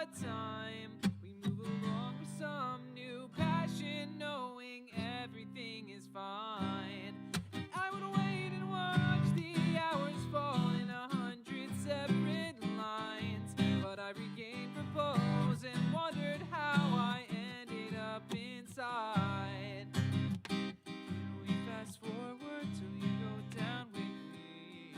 what time we move along with some new passion, knowing everything is fine. And I would wait and watch the hours fall in 100 separate lines, but I regained propose and wondered how I ended up inside. We fast forward till you go down with me.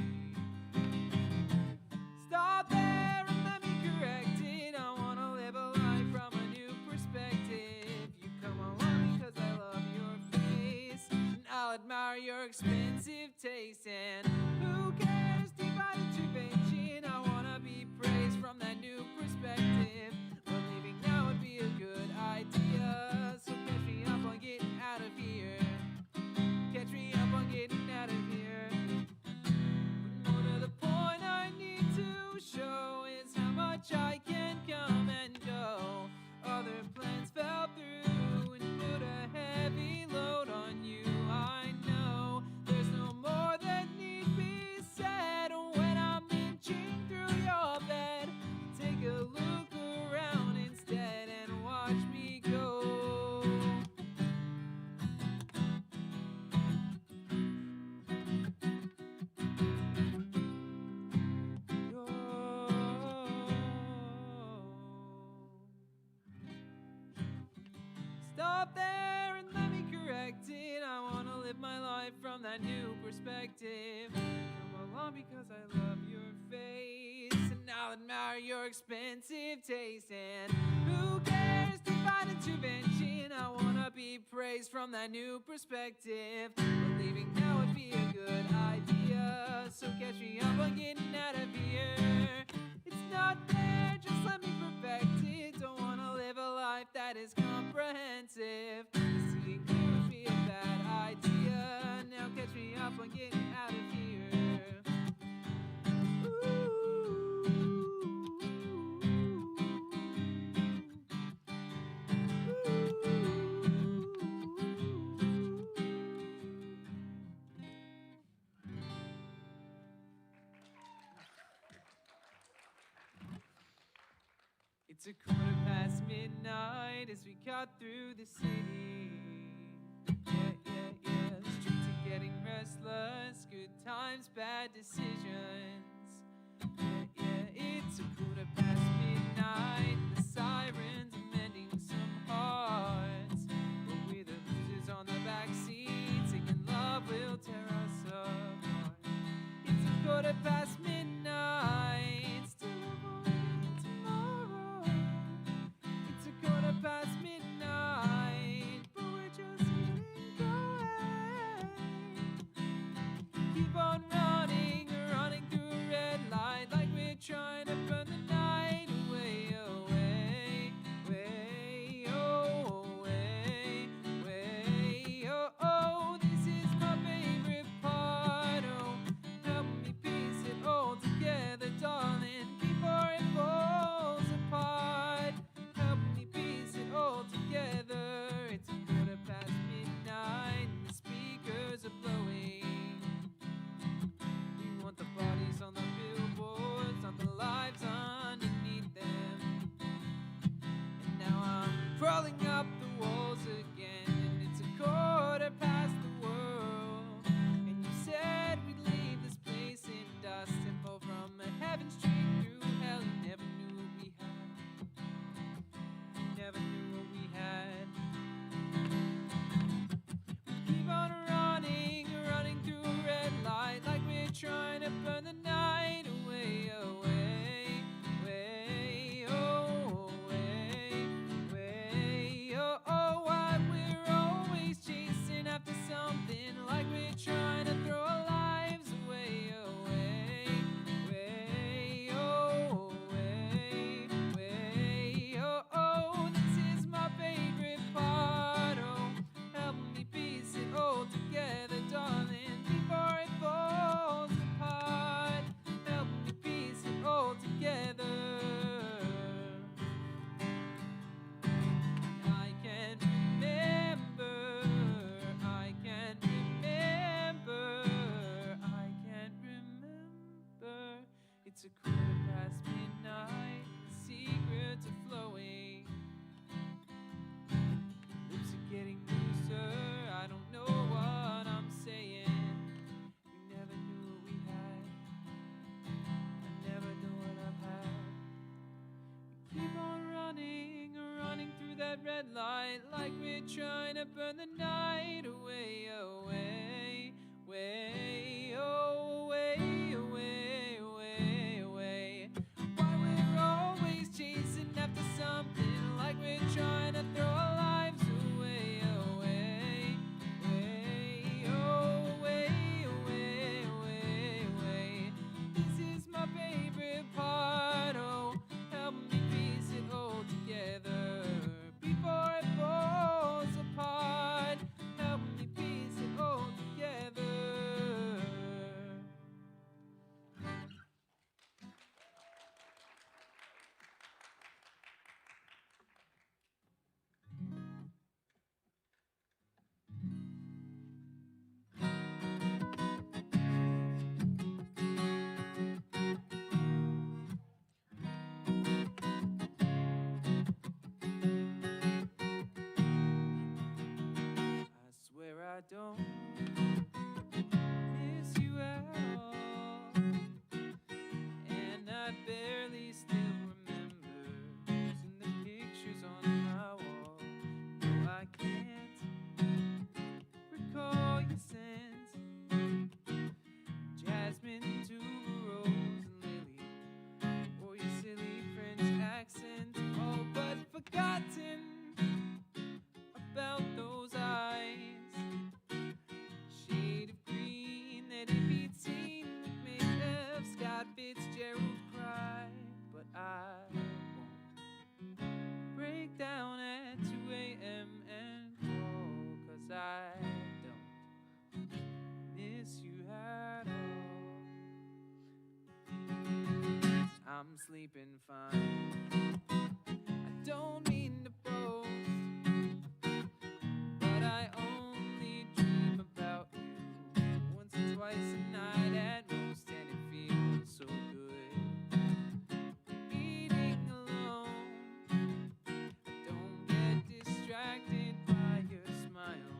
Stop there and let me correct it. I wanna live a life from a new perspective. You come along because I love your face, and I'll admire your expensive taste. And who cares, divine intervention? I wanna be praised from that new perspective. But leaving now would be a good idea, so catch me up on getting out of here. Catch me up on getting out of here. But more to the point, I need to show is how much I can come and go. Other plans fell through and put a heavy load on you. I know there's no more that need be said when I'm inching through your bed. Take a look around instead and watch me go. Stop there and let me correct it. I wanna live my life from that new perspective. Come along because I love your face, and I'll admire your expensive taste. And who cares, divine intervention? I wanna be praised from that new perspective. But leaving now would be a good idea, so catch me up on getting out of here. It's not there, just let me perfect it. Don't wanna live a life that is comprehensive. Seeing you would be a bad idea. Now catch me up on getting out of here. It's midnight as we cut through the city. Yeah. The streets are getting restless. Good times, bad decisions. Yeah. It's midnight. The sirens are mending some hearts, but we're the losers on the back seat, singing love will tear us apart. It's midnight. Still avoiding tomorrow. It's past midnight, but we're just getting going. Keep on running through a red light, like we're trying to burn the night away, away, way, oh, way, oh. This is my favorite part. Oh, help me piece it that red light like we're trying to burn the night away, away, away, away, away, away, away. Why we're always chasing after something like we're trying to throw our lives away, away, away, away, away, away, away. This is my favorite part, oh, help me piece it all together before it falls apart. Help me piece it all together. I swear I don't miss you at all, and I barely still remember using the pictures on my wall. No, I can't recall your scent, jasmine, tuberose, and lily, or your silly French accent, all but forgotten about those eyes, shade of green that if he'd seen would make F. Scott Fitzgerald cry. But I won't break down at 2 a.m. and call, 'cause I don't miss you at all. I'm sleeping fine, I don't mean to boast, but I only dream about you once or twice a night at most, and it feels so good eating alone. I don't get distracted by your smile,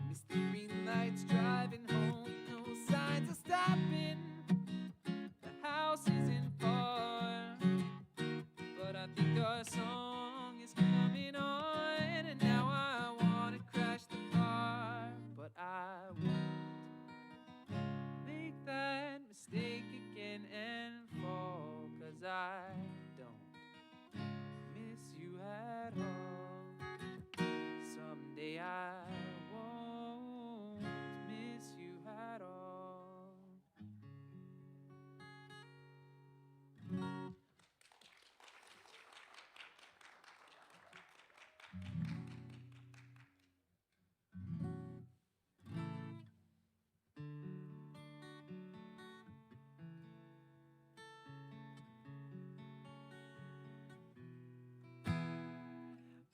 miss the green lights driving home, no signs of stopping. The house isn't far, but I think our song is coming on, and now I wanna crash the car. But I won't make that mistake again and fall, 'cause I don't miss you at all. Someday I won't miss you at all.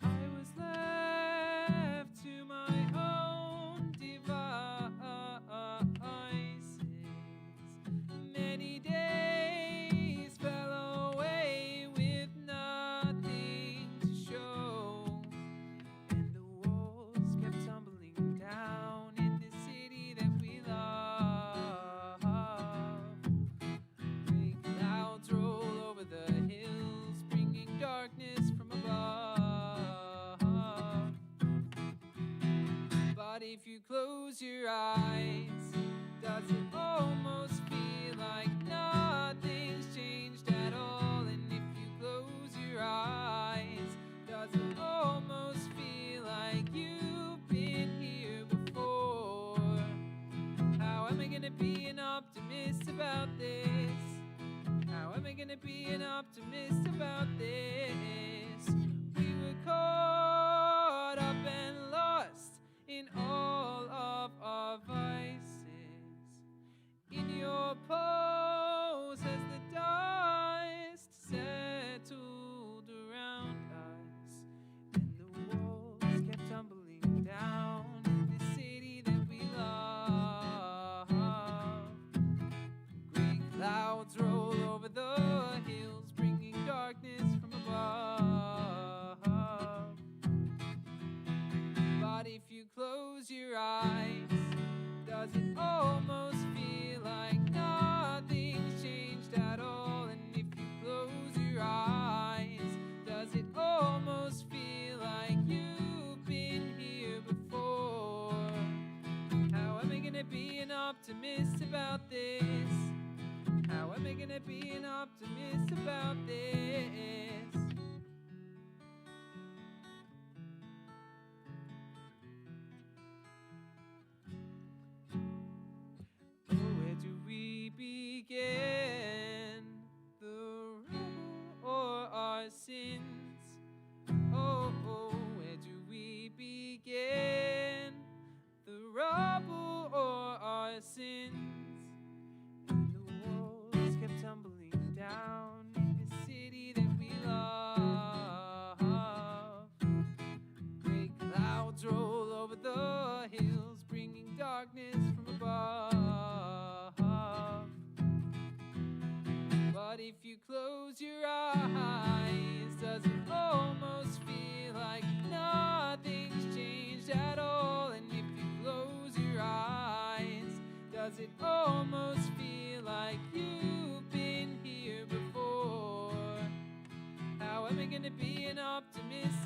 I was left to my own devices. Many days fell away with nothing to show, and the walls kept tumbling down in the city that we love. Gray clouds roll over the hills, bringing darkness from above. But if you close your eyes, does it almost feel like nothing's changed at all? And if you close your eyes, does it almost feel like you've been here before? How am I gonna be an optimist about this? How am I gonna be an optimist about this? We were caught up and lost in all of our vices.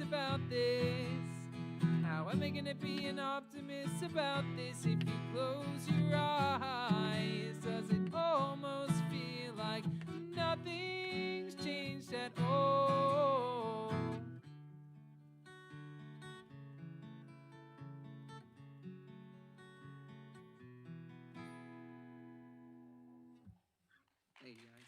about this? How am I gonna be an optimist about this if you close your eyes? Does it almost feel like nothing's changed at all? Hey guys.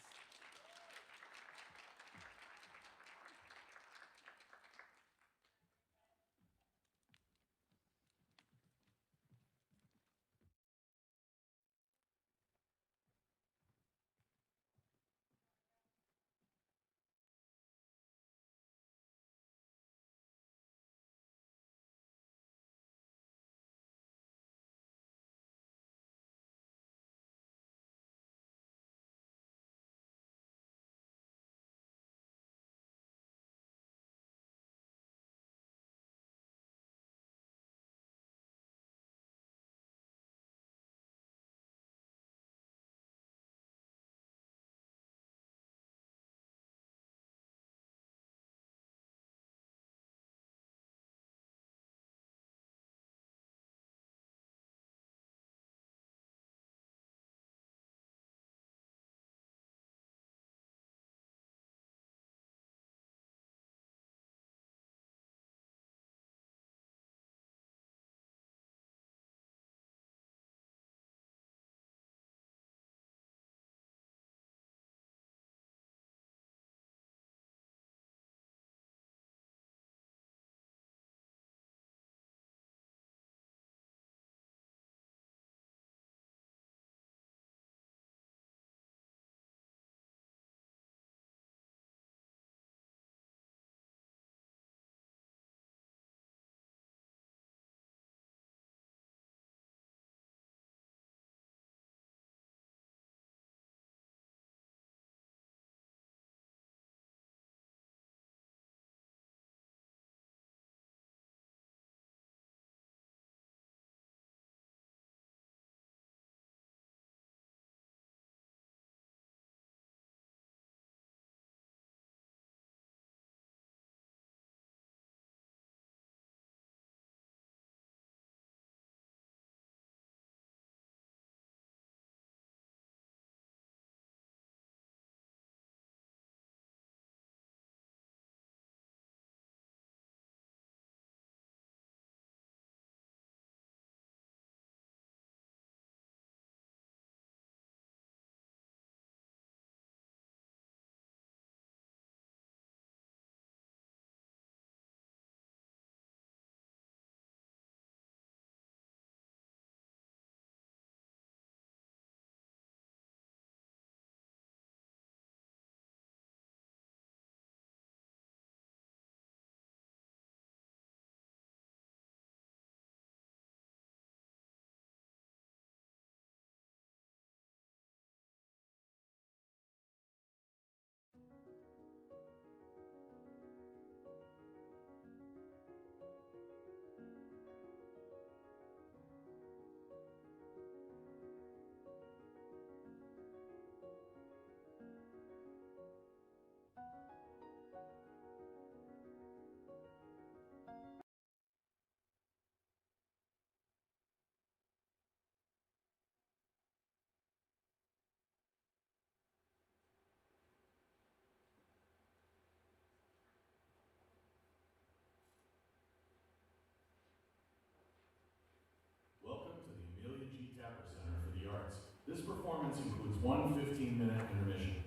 This performance includes one 15-minute intermission.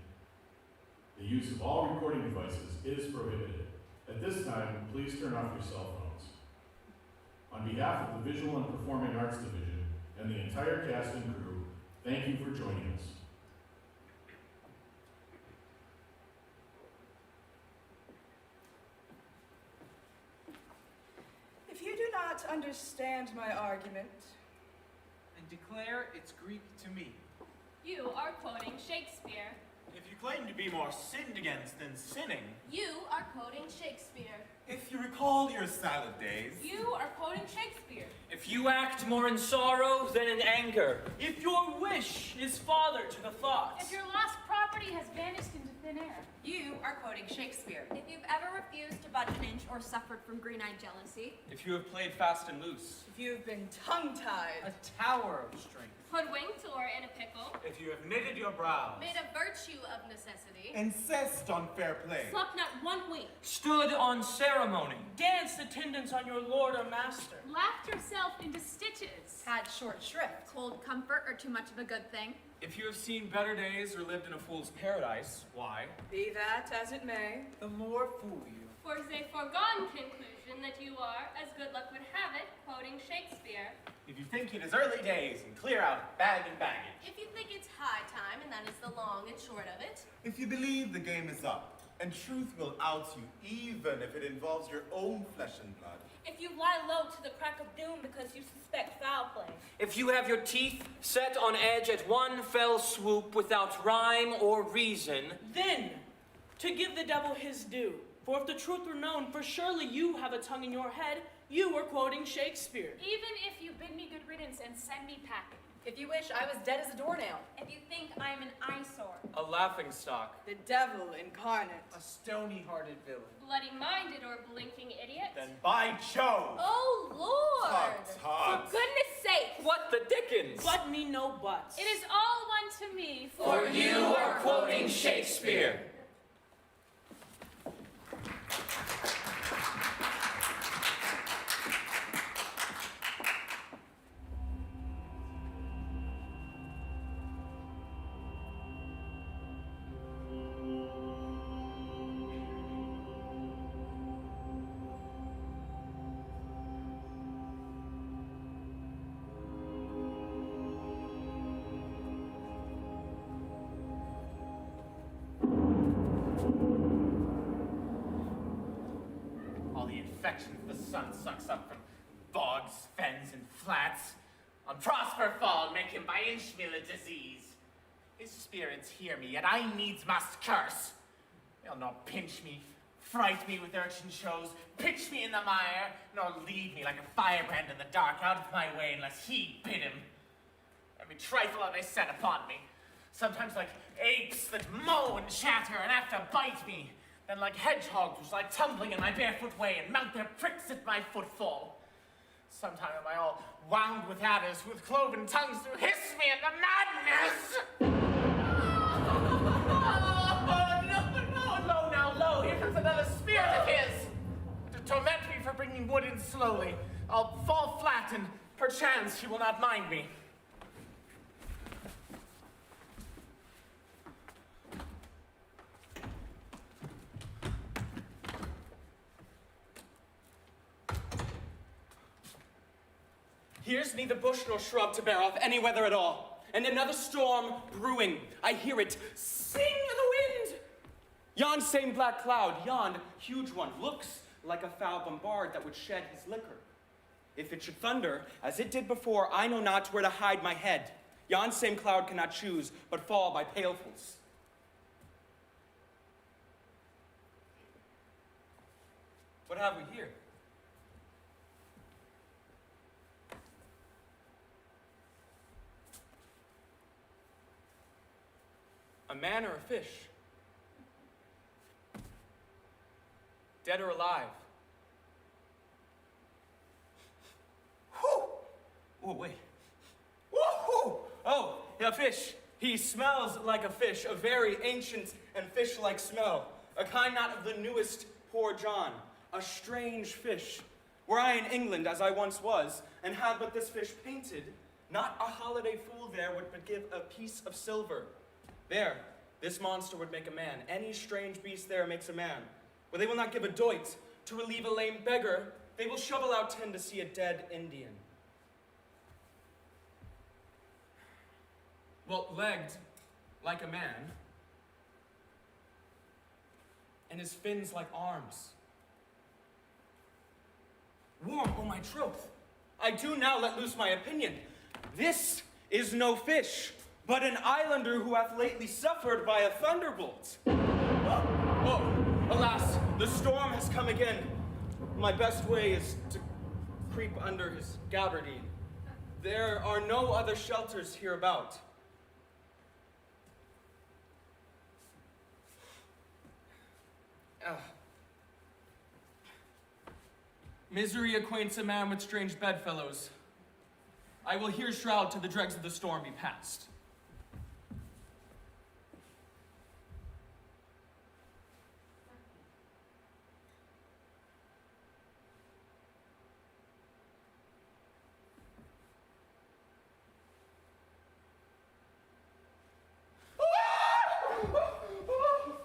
The use of all recording devices is prohibited. At this time, please turn off your cell phones. On behalf of the Visual and Performing Arts Division and the entire cast and crew, thank you for joining us. If you do not understand my argument, And declare it's Greek to me. You are quoting Shakespeare. If you claim to be more sinned against than sinning, You are quoting Shakespeare. if you recall your salad days, You are quoting Shakespeare. If you act more in sorrow than in anger, if your wish is father to the thoughts, If your lost property has vanished into thin air. You are quoting Shakespeare. If you've ever refused to budge an inch or suffered from green-eyed jealousy, If you have played fast and loose. If you've been tongue-tied, A tower of strength. hoodwinked or in a pickle, If you have knitted your brows. made a virtue of necessity, Insist on fair play. slept not 1 week, Stood on ceremony. Danced attendance on your lord or master. laughed yourself into stitches, had short shrift, cold comfort or too much of a good thing, If you have seen better days or lived in a fool's paradise, why? be that as it may, The more fool you. for 'tis a foregone conclusion that you are, as good luck would have it, quoting Shakespeare. If you think it is early days and clear out bag and baggage. If you think it's high time, and that is the long and short of it, If you believe the game is up, and truth will out you, even if it involves your own flesh and blood. If you lie low to the crack of doom because you suspect foul play. If you have your teeth set on edge at one fell swoop without rhyme or reason, Then, to give the devil his due, for if the truth were known, for surely you have a tongue in your head, you were quoting Shakespeare. Even if you bid me good riddance and send me packing. If you wish I was dead as a doornail. if you think I'm an eyesore, a laughingstock. the devil incarnate. A stony-hearted villain. bloody-minded or blinking idiot, Then by Jove! oh Lord! Tut, tut. For goodness sake! What the dickens? But me no buts. It is all one to me, For you are quoting Shakespeare. All the infections the sun sucks up from bogs, fens, and flats. On prosper fall, make him by inchmeal a disease. His spirits hear me, yet I needs must curse. They'll not pinch me, fright me with urchin shows, pitch me in the mire, nor lead me like a firebrand in the dark out of my way unless he bid him. Every trifle they set upon me, sometimes like apes that mow and chatter and after bite me, then like hedgehogs which lie tumbling in my barefoot way and mount their pricks at my footfall. Sometime am I all wound with adders who with cloven tongues do hiss me in the madness. Lo, here comes another spirit of his to torment me for bringing wood in slowly. I'll fall flat and perchance he will not mind me. Here's neither bush nor shrub to bear off any weather at all. And another storm brewing. I hear it sing in the wind. Yon same black cloud, yon huge one, looks like a foul bombard that would shed his liquor. If it should thunder, as it did before, I know not where to hide my head. Yon same cloud cannot choose, but fall by pailfuls. What have we here? A man or a fish? Dead or alive? Whew! Oh, wait. Woohoo! Oh, a fish. He smells like a fish, a very ancient and fish-like smell. A kind not of the newest poor John. A strange fish. Were I in England, as I once was, and had but this fish painted, not a holiday fool there would but give a piece of silver. There, this monster would make a man. Any strange beast there makes a man. But they will not give a doit to relieve a lame beggar. They will shovel out 10 to see a dead Indian. Well, legged like a man, and his fins like arms. Warm, oh my troth. I do now let loose my opinion. This is no fish, but an islander who hath lately suffered by a thunderbolt. Oh, alas, the storm has come again. My best way is to creep under his gabardine. There are no other shelters hereabout. Misery acquaints a man with strange bedfellows. I will here shroud till the dregs of the storm be past.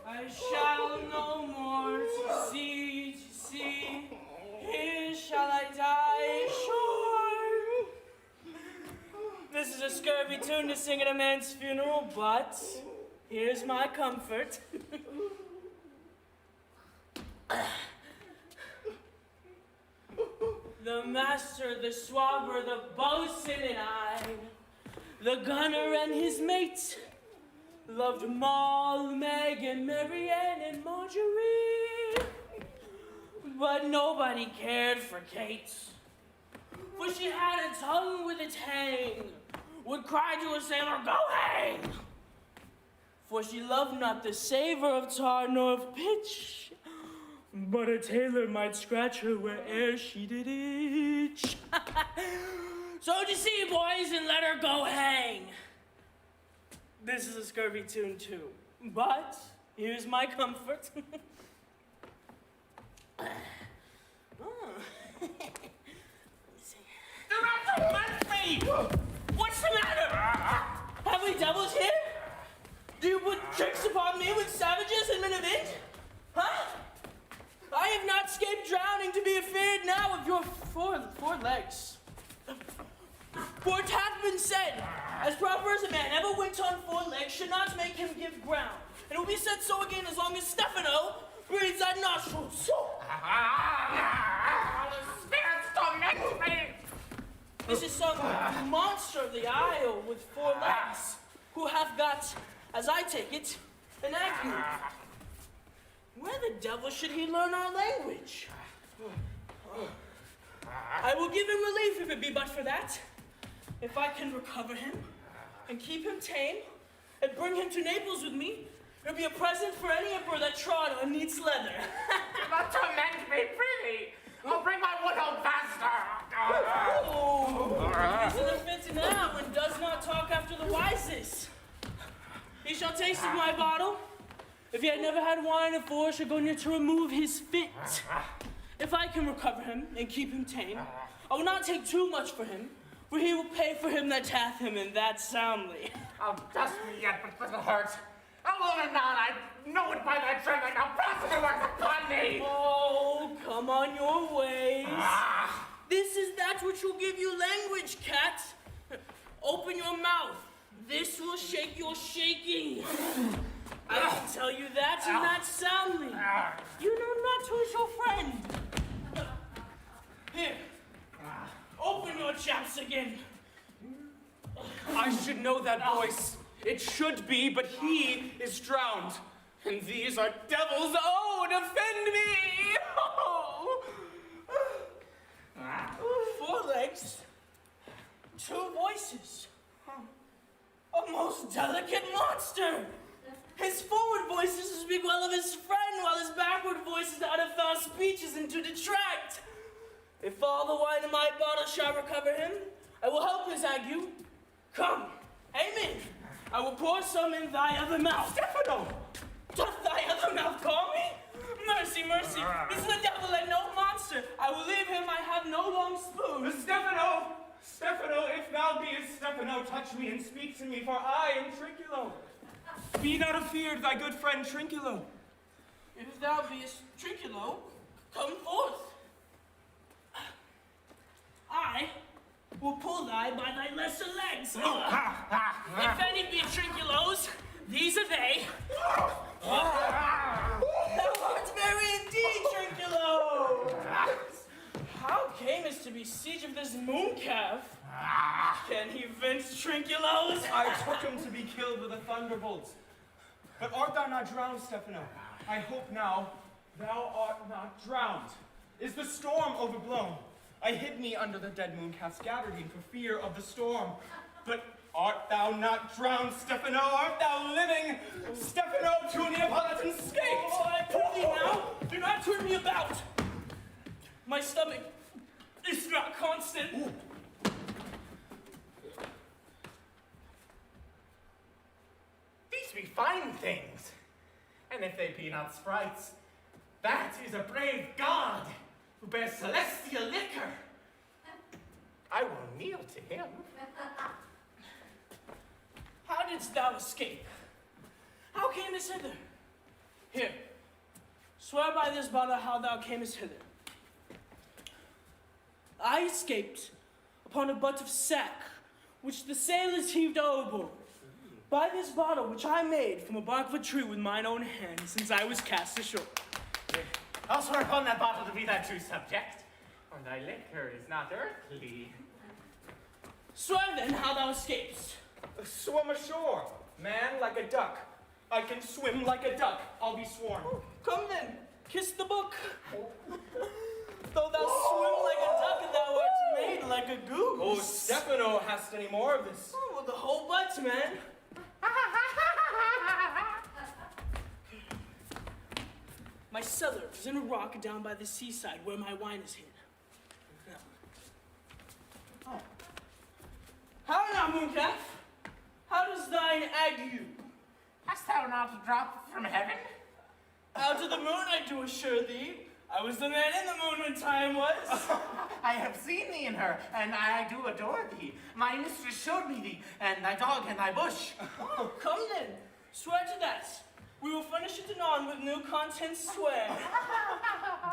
I shall no more to see, here shall I die sure. This is a scurvy tune to sing at a man's funeral, but here's my comfort. The master, the swabber, the boatswain and I, the gunner and his mate, loved Moll, Meg, and Marianne, and Marjorie. But nobody cared for Kate, for she had a tongue with a tang, would cry to a sailor, "Go hang!" For she loved not the savor of tar nor of pitch, but a tailor might scratch her where'er she did itch. So you see, boys, and let her go hang. This is a scurvy tune too, but here's my comfort. They're out to munch me! What's the matter? Have we devils here? Do you put tricks upon me with savages and men of it? Huh? I have not escaped drowning to be afeard now of your four legs. For it hath been said, as proper as a man ever went on four legs should not make him give ground. And it will be said so again as long as Stefano breathes at nostrils. The spirits torment me! This is some monster of the isle with four legs, who hath got, as I take it, an ague. Where the devil should he learn our language? I will give him relief if it be but for that. If I can recover him and keep him tame and bring him to Naples with me, it'll be a present for any emperor that trod on neat's leather. Do not torment me, prithee! I'll bring my woodhole faster! He's in the fit now and does not talk after the wisest. He shall taste of my bottle. If he had never had wine afore, shall go near to remove his fit. If I can recover him and keep him tame, I will not take too much for him, for he will pay for him that hath him, and that soundly. I'll dust me yet, but little hurt. I'll own it now, I know it by thy trembling. Now press the work upon me! Oh, come on your ways. This is that which will give you language, cat. Open your mouth. This will shake your shaking. I can tell you that, and that soundly. You know not who's your friend. Here, open your chaps again. I should know that voice. It should be, but he is drowned. And these are devils. Oh, defend me! Oh. Four legs, two voices. A most delicate monster. His forward voices to speak well of his friend, while his backward voices to utter foul speeches and to detract. If all the wine in my bottle shall recover him, I will help his ague. Come, amen. I will pour some in thy other mouth. Stefano! Doth thy other mouth call me? Mercy, mercy. This is the devil and no monster. I will leave him. I have no long spoon. Stefano! Stefano, if thou beest Stefano, touch me and speak to me, for I am Trinculo. Be not afeard, thy good friend Trinculo. If thou beest Trinculo, come forth. I will pull thy by thy lesser legs. If any be Trinculos, these are they. Thou art merry indeed, Trinculo. How camest to be siege of this mooncalf? Can he vince Trinculos? I took him to be killed with a thunderbolt. But art thou not drowned, Stefano? I hope now thou art not drowned. Is the storm overblown? I hid me under the dead mooncalf's gabardine for fear of the storm. But Art thou not drowned, Stefano? Art thou living? Stefano, to Neapolitan skate! Oh, I prithee now, do not turn me about. My stomach is not constant. Ooh. These be fine things, and if they be not sprites, that is a brave god who bears celestial liquor. I will kneel to him. How didst thou escape? How camest hither? Here, swear by this bottle how thou camest hither. I escaped upon a butt of sack, which the sailors heaved overboard. By this bottle, which I made from a bark of a tree with mine own hands, since I was cast ashore. I'll swear upon that bottle to be thy true subject, for thy liquor is not earthly. Swear then how thou escapest. Swim ashore, man, like a duck. I can swim like a duck, I'll be sworn. Come then, kiss the book. Though thou swim like a duck, thou art made like a goose. Oh, Stefano, hast any more of this? Oh, well, the whole butt, man. My cellar is in a rock down by the seaside where my wine is hid. Oh. How now, mooncalf? How does thine ague? Hast thou not dropped from heaven? Out of the moon, I do assure thee. I was the man in the moon when time was. I have seen thee in her, and I do adore thee. My mistress showed me thee, and thy dog and thy bush. Oh, come then, swear to that. We will furnish it anon with new contents, swear.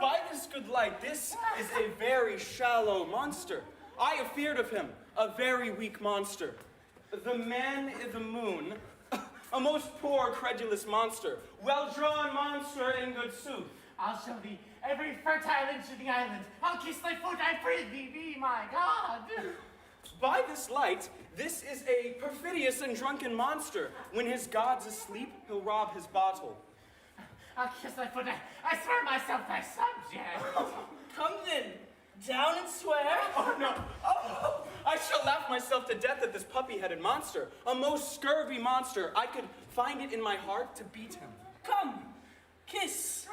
By this good light, this is a very shallow monster. I afeard of him, a very weak monster. The man in the moon, a most poor, credulous monster. Well-drawn monster in good sooth. I'll show thee every fertile inch of the island. I'll kiss thy foot, I pray thee, be my God. By this light, this is a perfidious and drunken monster. When his god's asleep, he'll rob his bottle. I'll kiss thy foot, I swear myself thy subject. Come then, down and swear. Oh, no. Oh, I shall laugh myself to death at this puppy-headed monster. A most scurvy monster. I could find it in my heart to beat him. Come, kiss.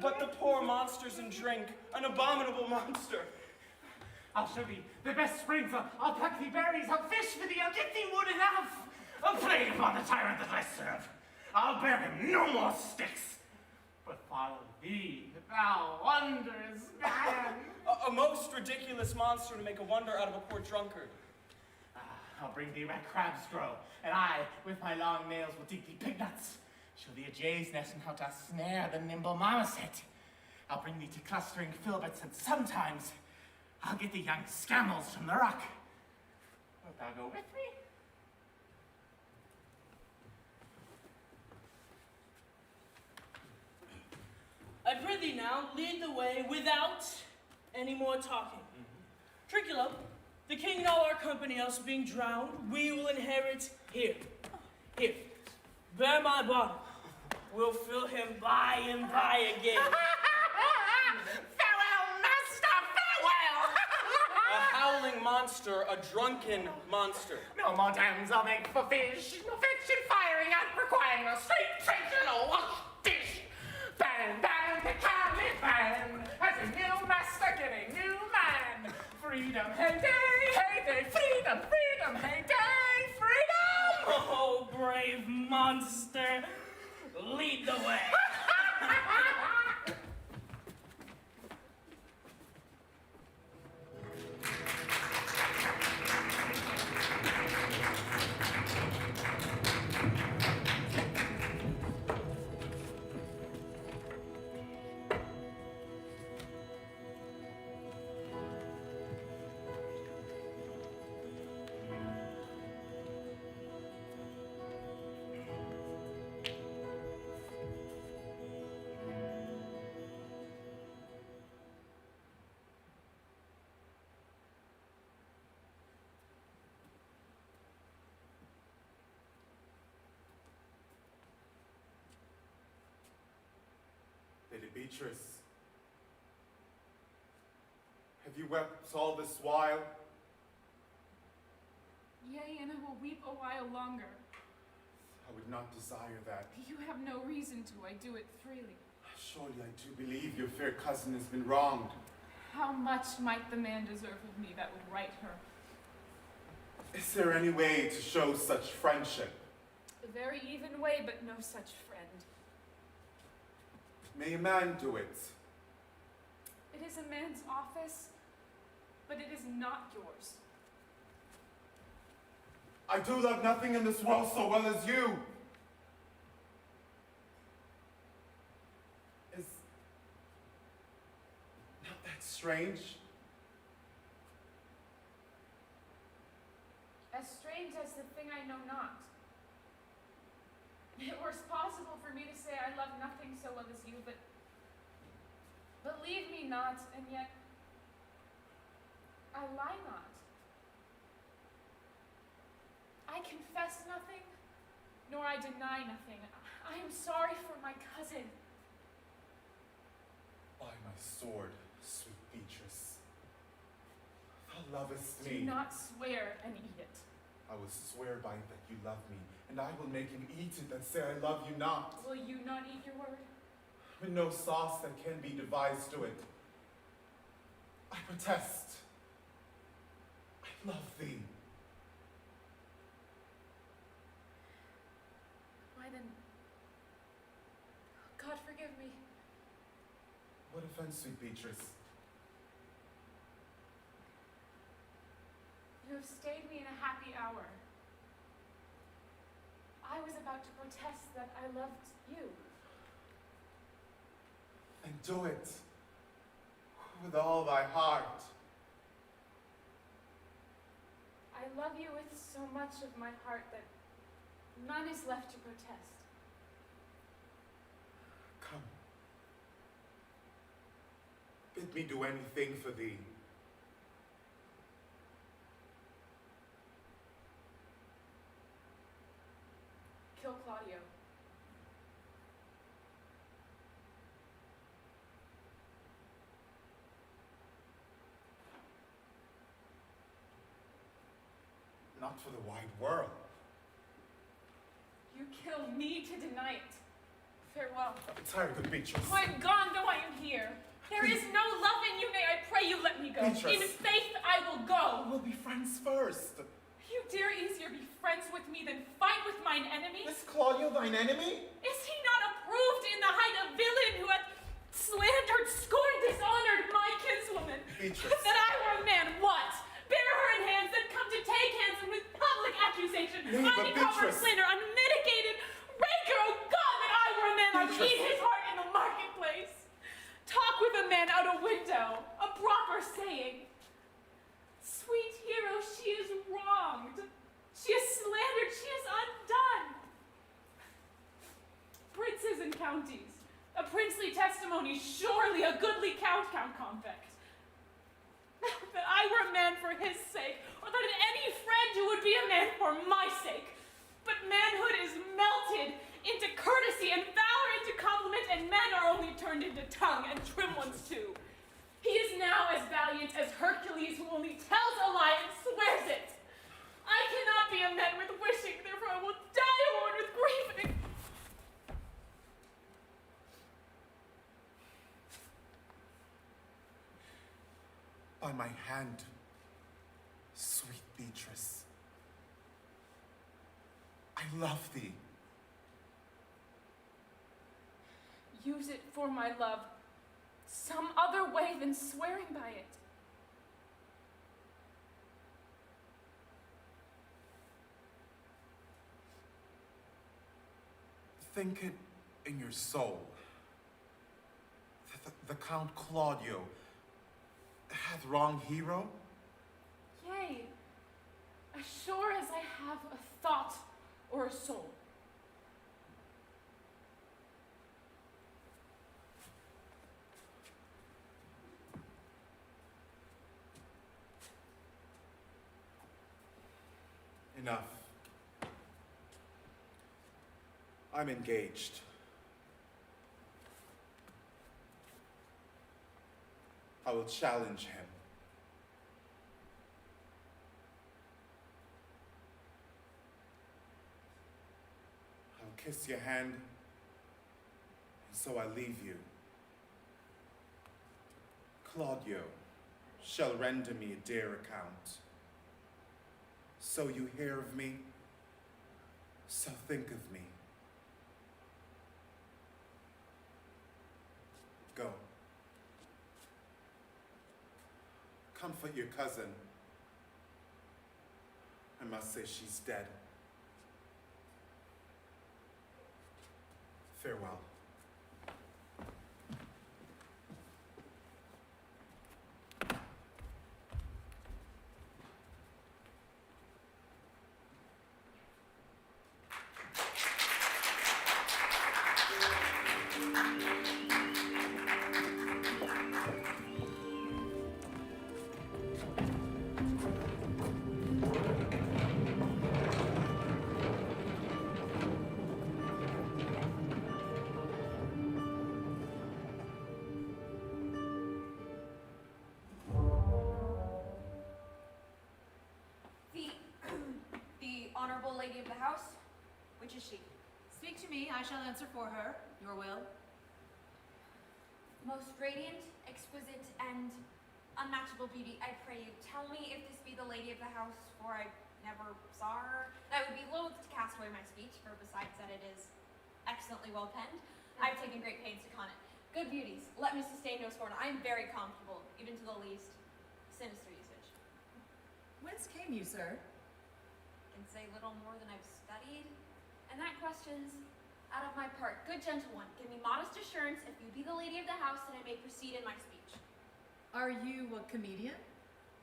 But the poor monster's in drink, an abominable monster. I'll show thee the best springs, I'll pluck thee berries, I'll fish for thee, I'll get thee wood enough. I'll plague upon the tyrant that I serve. I'll bear him no more sticks. But follow thee, thou wondrous man. A most ridiculous monster to make a wonder out of a poor drunkard. I'll bring thee where crabs grow, and I, with my long nails, will dig thee pig nuts. Show thee a jay's nest and how to snare the nimble marmoset. I'll bring thee to clustering filberts, and sometimes I'll get thee young scammels from the rock. Wilt thou go with me? I prithee now, lead the way without any more talking. Trinculo, the king and all our company else being drowned, we will inherit here. Here, bear my bottle. We'll fill him by and by again. Farewell, master, farewell! A howling monster, a drunken monster. No more dams I'll make for fish, no fetching, firing out, requiring a straight trench and a wash dish. Bang, bang, the cannon bang, as a new master get a new man. Freedom, hey day, freedom, freedom, hey day, freedom! Oh, brave monster, lead the way. Lady Beatrice, have you wept all this while? Yea, and I will weep a while longer. I would not desire that. You have no reason to. I do it freely. Surely I do believe your fair cousin has been wronged. How much might the man deserve of me that would right her? Is there any way to show such friendship? A very even way, but no such friend. May a man do it? It is a man's office, but it is not yours. I do love nothing in this world so well as you. Is not that strange? As strange as the thing I know not. It were possible for me to say I love nothing so well as you, but believe me not, and yet I lie not. I confess nothing, nor I deny nothing. I am sorry for my cousin. By my sword, sweet Beatrice, thou lovest Do me. not swear and eat it. I will swear by it that you love me, and I will make him eat it and say I love you not. Will you not eat your word? With no sauce that can be devised to it. I protest. I love thee. Why then, God forgive me. What offense, sweet Beatrice? You have stayed me in a happy hour. I was about to protest that I loved you. And do it with all thy heart. I love you with so much of my heart that none is left to protest. Come. Bid me do anything for thee. Kill Claudio. Not for the wide world. You kill me to deny it. Farewell. Retire, good Beatrice. I am gone, though I am here. There is no love in you, nay, I pray you let me go. Beatrice. In faith, I will go. We'll be friends first. You dare easier be friends with me than fight with mine enemy? Is Claudio thine enemy? Is he not approved in the height of villain who hath slandered, scorned, dishonored my kinswoman? Beatrice. That I were a man, what? Bear her in hands, then come to take hands and with public accusation, Nay, but uncovered Beatrice. slander, unmitigated rancor, oh God, that I were a man, I'd Beatrice. eat his heart in the marketplace. Talk with a man out a window, a proper saying. Sweet hero, she is wronged. She is slandered, she is undone. Princes and counties, a princely testimony, surely a goodly count convict. That I were a man for his sake, or that any friend who would be a man for my sake. But manhood is melted into courtesy and valor into compliment, and men are only turned into tongue, and trim ones too. He is now as valiant as Hercules, who only tells a lie and swears it. I cannot be a man with wishing, therefore I will die a woman with grieving. By my hand, sweet Beatrice. I love thee. Use it for my love, some other way than swearing by it. Think it in your soul. The Count Claudio hath wronged Hero? Yea, as sure as I have a thought or a soul. Enough. I'm engaged. I will challenge him. kiss your hand, and so I leave you. Claudio shall render me a dear account. So you hear of me, so think of me. Go. Comfort your cousin. I must say she's dead. Farewell. The honorable lady of the house, which is she? Speak to me, I shall answer for her. Your will? Most radiant, exquisite, and unmatchable beauty, I pray you, tell me if this be the lady of the house, for I never saw her. I would be loath to cast away my speech, for besides that it is excellently well penned, I've taken great pains to con it. Good beauties, let me sustain no scorn. I am very comfortable, even to the least sinister usage. Whence came you, sir? Can say little more than I've studied, and that question's out of my part. Good gentle one, give me modest assurance if you be the lady of the house, that I may proceed in my speech. Are you a comedian?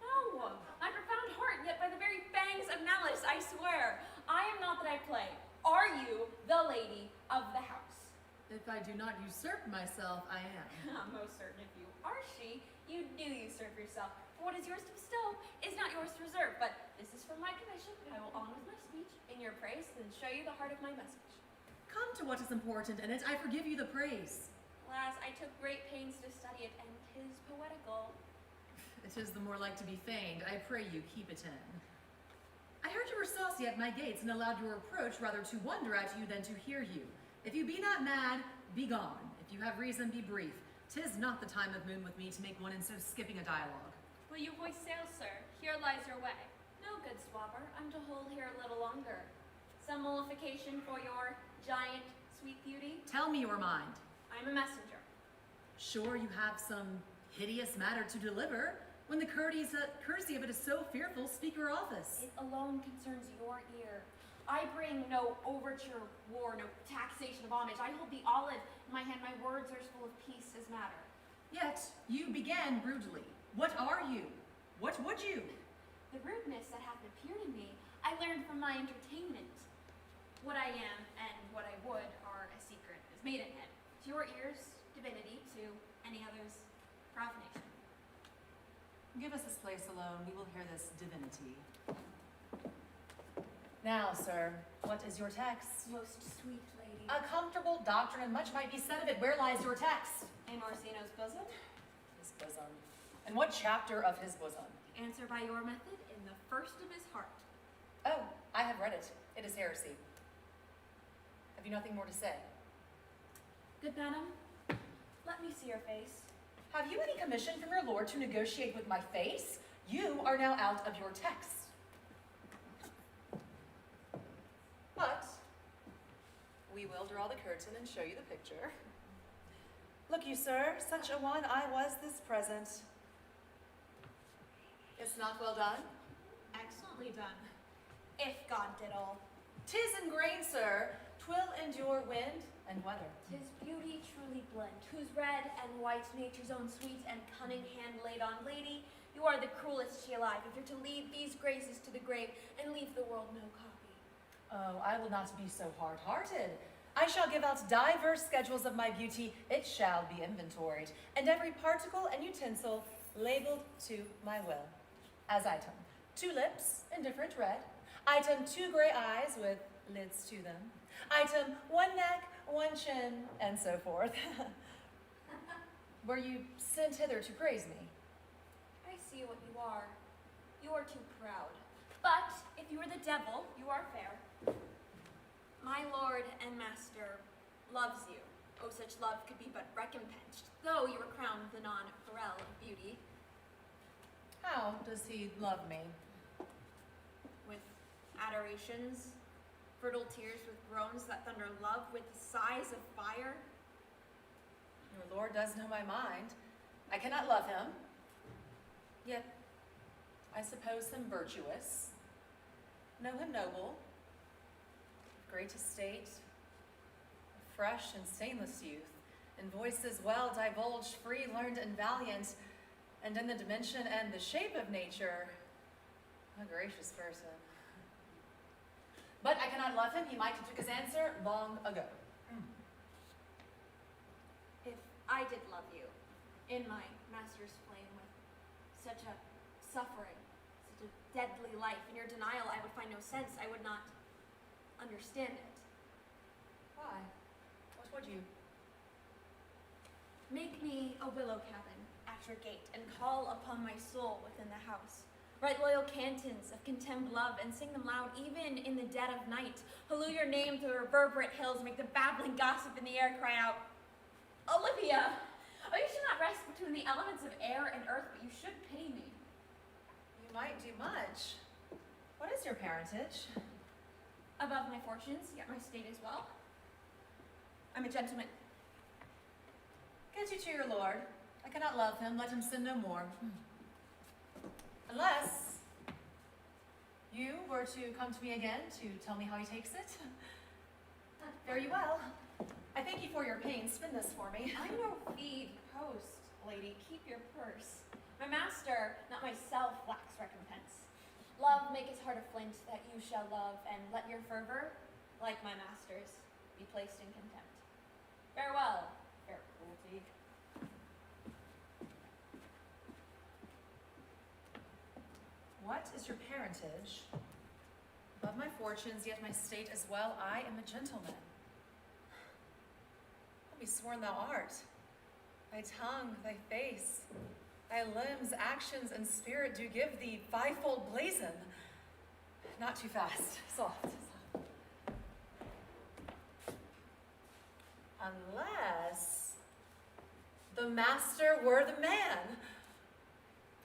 No, my profound heart, yet by the very fangs of malice, I swear, I am not that I play. Are you the lady of the house? If I do not usurp myself, I am. I'm most certain if you are she, you do usurp yourself. For what is yours to bestow is not yours to reserve, but this is from my commission. I will on with my speech in your praise, and show you the heart of my message. Come to what is important in it. I forgive you the praise. Alas, I took great pains to study it, and 'tis poetical. It is the more like to be feigned. I pray you keep it in. I heard you were saucy at my gates, and allowed your approach rather to wonder at you than to hear you. If you be not mad, be gone. If you have reason, be brief. 'Tis not the time of moon with me to make one in so skipping a dialogue. Will you hoist sail, sir? Here lies your way. No, good swabber, I'm to hold here a little longer. Some mollification for your giant sweet beauty? Tell me your mind. I'm a messenger. Sure you have some hideous matter to deliver, when the courtesy of it is so fearful, speak your office. It alone concerns your ear. I bring no overture war, no taxation of homage. I hold the olive in my hand, my words are as full of peace as matter. Yet you began rudely. What are you? What would you? The rudeness that hath appeared in me, I learned from my entertainment. What I am and what I would are a secret, as maidenhead. To your ears, divinity, to any other's, profanation. Give us this place alone. We will hear this divinity. Now, sir, what is your text? Most sweet lady. A comfortable doctrine, and much might be said of it. Where lies your text? In Orsino's bosom? His bosom. And what chapter of his bosom? Answer by your method, in the first of his heart. Oh, I have read it. It is heresy. Have you nothing more to say? Good madam, let me see your face. Have you any commission from your lord to negotiate with my face? You are now out of your text. But we will draw the curtain and show you the picture. Look you, sir, such a one I was this present. It's not well done? Excellently done. If God did all. 'Tis in grain, sir. 'Twill endure wind and weather. 'Tis beauty truly blent, whose red and white nature's own sweet and cunning hand laid on. Lady, you are the cruelest she alive, if you're to lead these graces to the grave and leave the world no copy. Oh, I will not be so hard-hearted. I shall give out diverse schedules of my beauty. It shall be inventoried, and every particle and utensil labeled to my will. As item, 2 lips, indifferent red. Item, 2 gray eyes with lids to them. Item, 1 neck, 1 chin, and so forth. Were you sent hither to praise me? I see what you are. You are too proud. But if you are the devil, you are fair. My lord and master loves you. Oh, such love could be but recompensed, though you were crowned the non-Pharrell of beauty. How does he love me? With adorations, fertile tears with groans that thunder love with sighs of fire. Your lord does know my mind. I cannot love him, yet I suppose him virtuous. Know him noble, of great estate, of fresh and stainless youth, in voices well divulged, free, learned, and valiant, and in the dimension and the shape of nature, a gracious person. But I cannot love him. He might have took his answer long ago. If I did love you, in my master's flame, with such a suffering, such a deadly life, in your denial I would find no sense. I would not understand it. Why? What would you? Make me a willow cabin at your gate, and call upon my soul within the house. Write loyal cantons of contemned love, and sing them loud even in the dead of night. Halloo your name through the reverberant hills, make the babbling gossip in the air cry out, Olivia! Oh, you should not rest between the elements of air and earth, but you should pity me. You might do much. What is your parentage? Above my fortunes, yet my state is well. I'm a gentleman. Get you to your lord. I cannot love him. Let him sin no more. Unless you were to come to me again to tell me how he takes it. Fare you well. I thank you for your pains. Spin this for me. I'm no feed post, lady. Keep your purse. My master, not myself, lacks recompense. Love make his heart a flint that you shall love, and let your fervor, like my master's, be placed in contempt. Farewell, fair cruelty. What is your parentage? Above my fortunes, yet my state as well, I am a gentleman. Let me sworn thou art. Thy tongue, thy face, thy limbs, actions, and spirit do give thee fivefold blazon. Not too fast. Soft, soft. Unless the master were the man.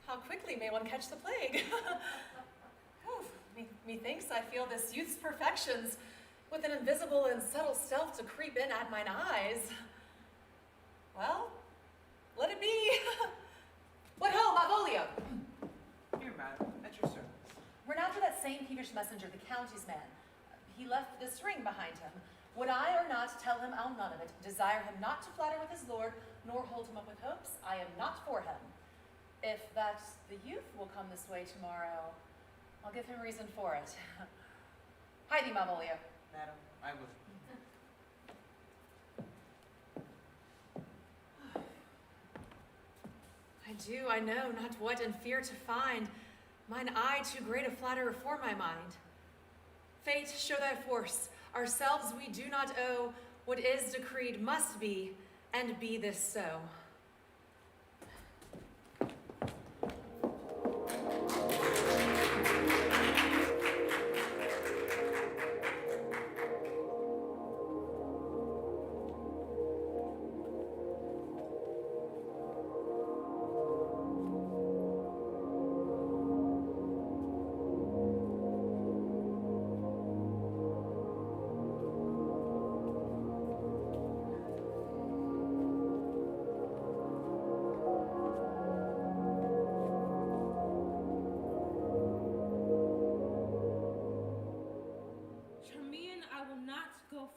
How quickly may one catch the plague? Methinks I feel this youth's perfections with an invisible and subtle stealth to creep in at mine eyes. Well, let it be. What ho, Malvolio? Here, madam, at your service. Renowned for that same peevish messenger, the county's man. He left this ring behind him. Would I or not tell him I'll none of it, desire him not to flatter with his lord, nor hold him up with hopes, I am not for him. If that the youth will come this way tomorrow, I'll give him reason for it. Hie thee, Malvolio. Madam, I will. I know not what and fear to find. Mine eye too great a flatterer for my mind. Fate, show thy force. Ourselves we do not owe. What is decreed must be, and be this so.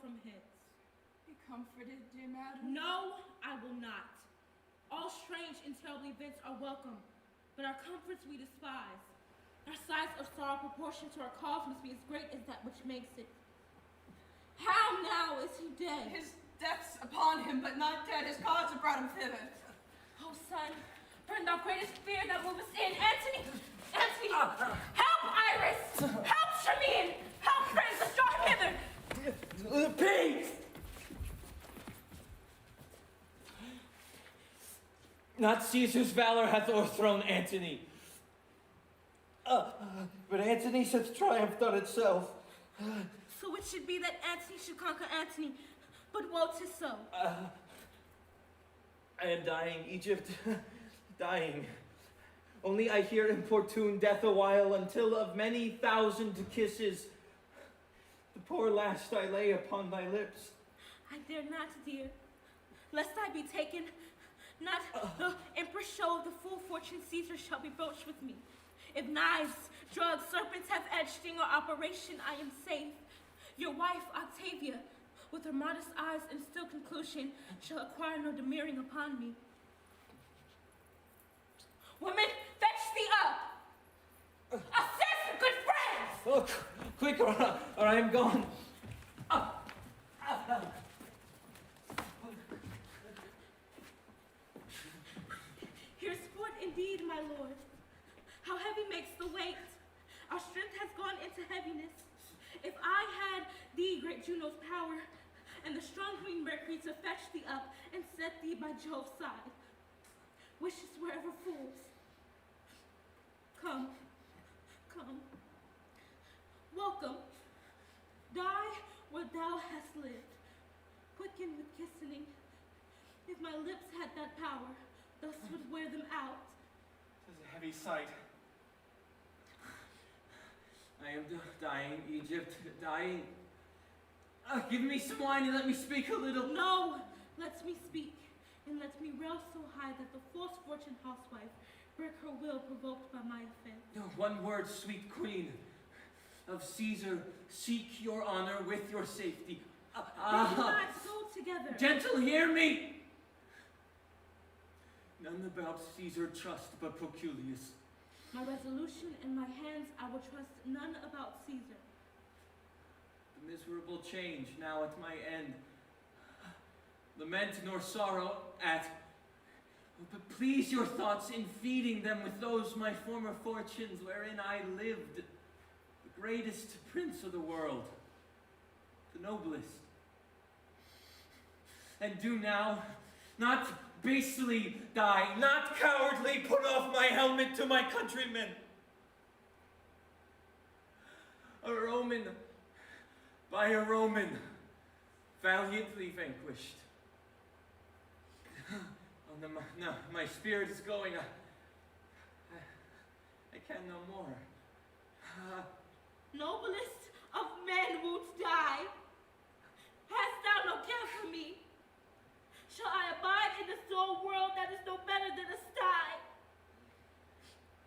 From hence. Be comforted, dear madam. No, I will not. All strange and terrible events are welcome, but our comforts we despise. Our sighs of sorrow proportioned to our cause must be as great as that which makes it. How now is he dead? His death's upon him, but not dead. His gods have brought him thither. Oh, son, burn thou greatest fear that movest in. Antony! Antony! Help, Iris! Help, Shamin! Help, friends, restore him hither! The pigs! Not Caesar's valor hath o'erthrown Antony, but Antony's hath triumphed on itself. So So it should be that Antony should conquer Antony, but woe 'tis so. I am dying, Egypt, dying. Only I hear importune death awhile, until of many thousand kisses, the poor last I lay upon thy lips. I dare not, dear, lest I be taken. Not the emperor's show of the full fortune Caesar shall be broached with me. If knives, drugs, serpents have edged sting or operation, I am safe. Your wife, Octavia, with her modest eyes and still conclusion, shall acquire no demurring upon me. Woman, fetch thee up! Assist, good friends! Oh, quick, or I am gone. Here's sport indeed, my lord. How heavy makes the weight. Our strength has gone into heaviness. If I had thee, great Juno's power, and the strong green Mercury to fetch thee up and set thee by Jove's side, wishes were ever fools. Come, come. Welcome. Die where thou hast lived. Quicken with kissing. If my lips had that power, thus would wear them out. 'Tis a heavy sight. I am dying, Egypt, dying. Give me some wine and let me speak a little. No, let me speak, and let me rail so high that the false fortune housewife break her will provoked by my offense. No, one word, sweet queen. Of Caesar, seek your honor with your safety. They do not go together. Gentle, hear me. None about Caesar trust but Proculius. My resolution in my hands, I will trust none about Caesar. The miserable change now at my end. Lament nor sorrow at, but please your thoughts in feeding them with those my former fortunes wherein I lived, the greatest prince of the world, the noblest. And do now, not basely die, not cowardly put off my helmet to my countrymen. A Roman, by a Roman, valiantly vanquished. Oh, no, my spirit is going. I can no more. Noblest of men won't die. Hast thou no care for me? Shall I abide in this dull world that is no better than a sty?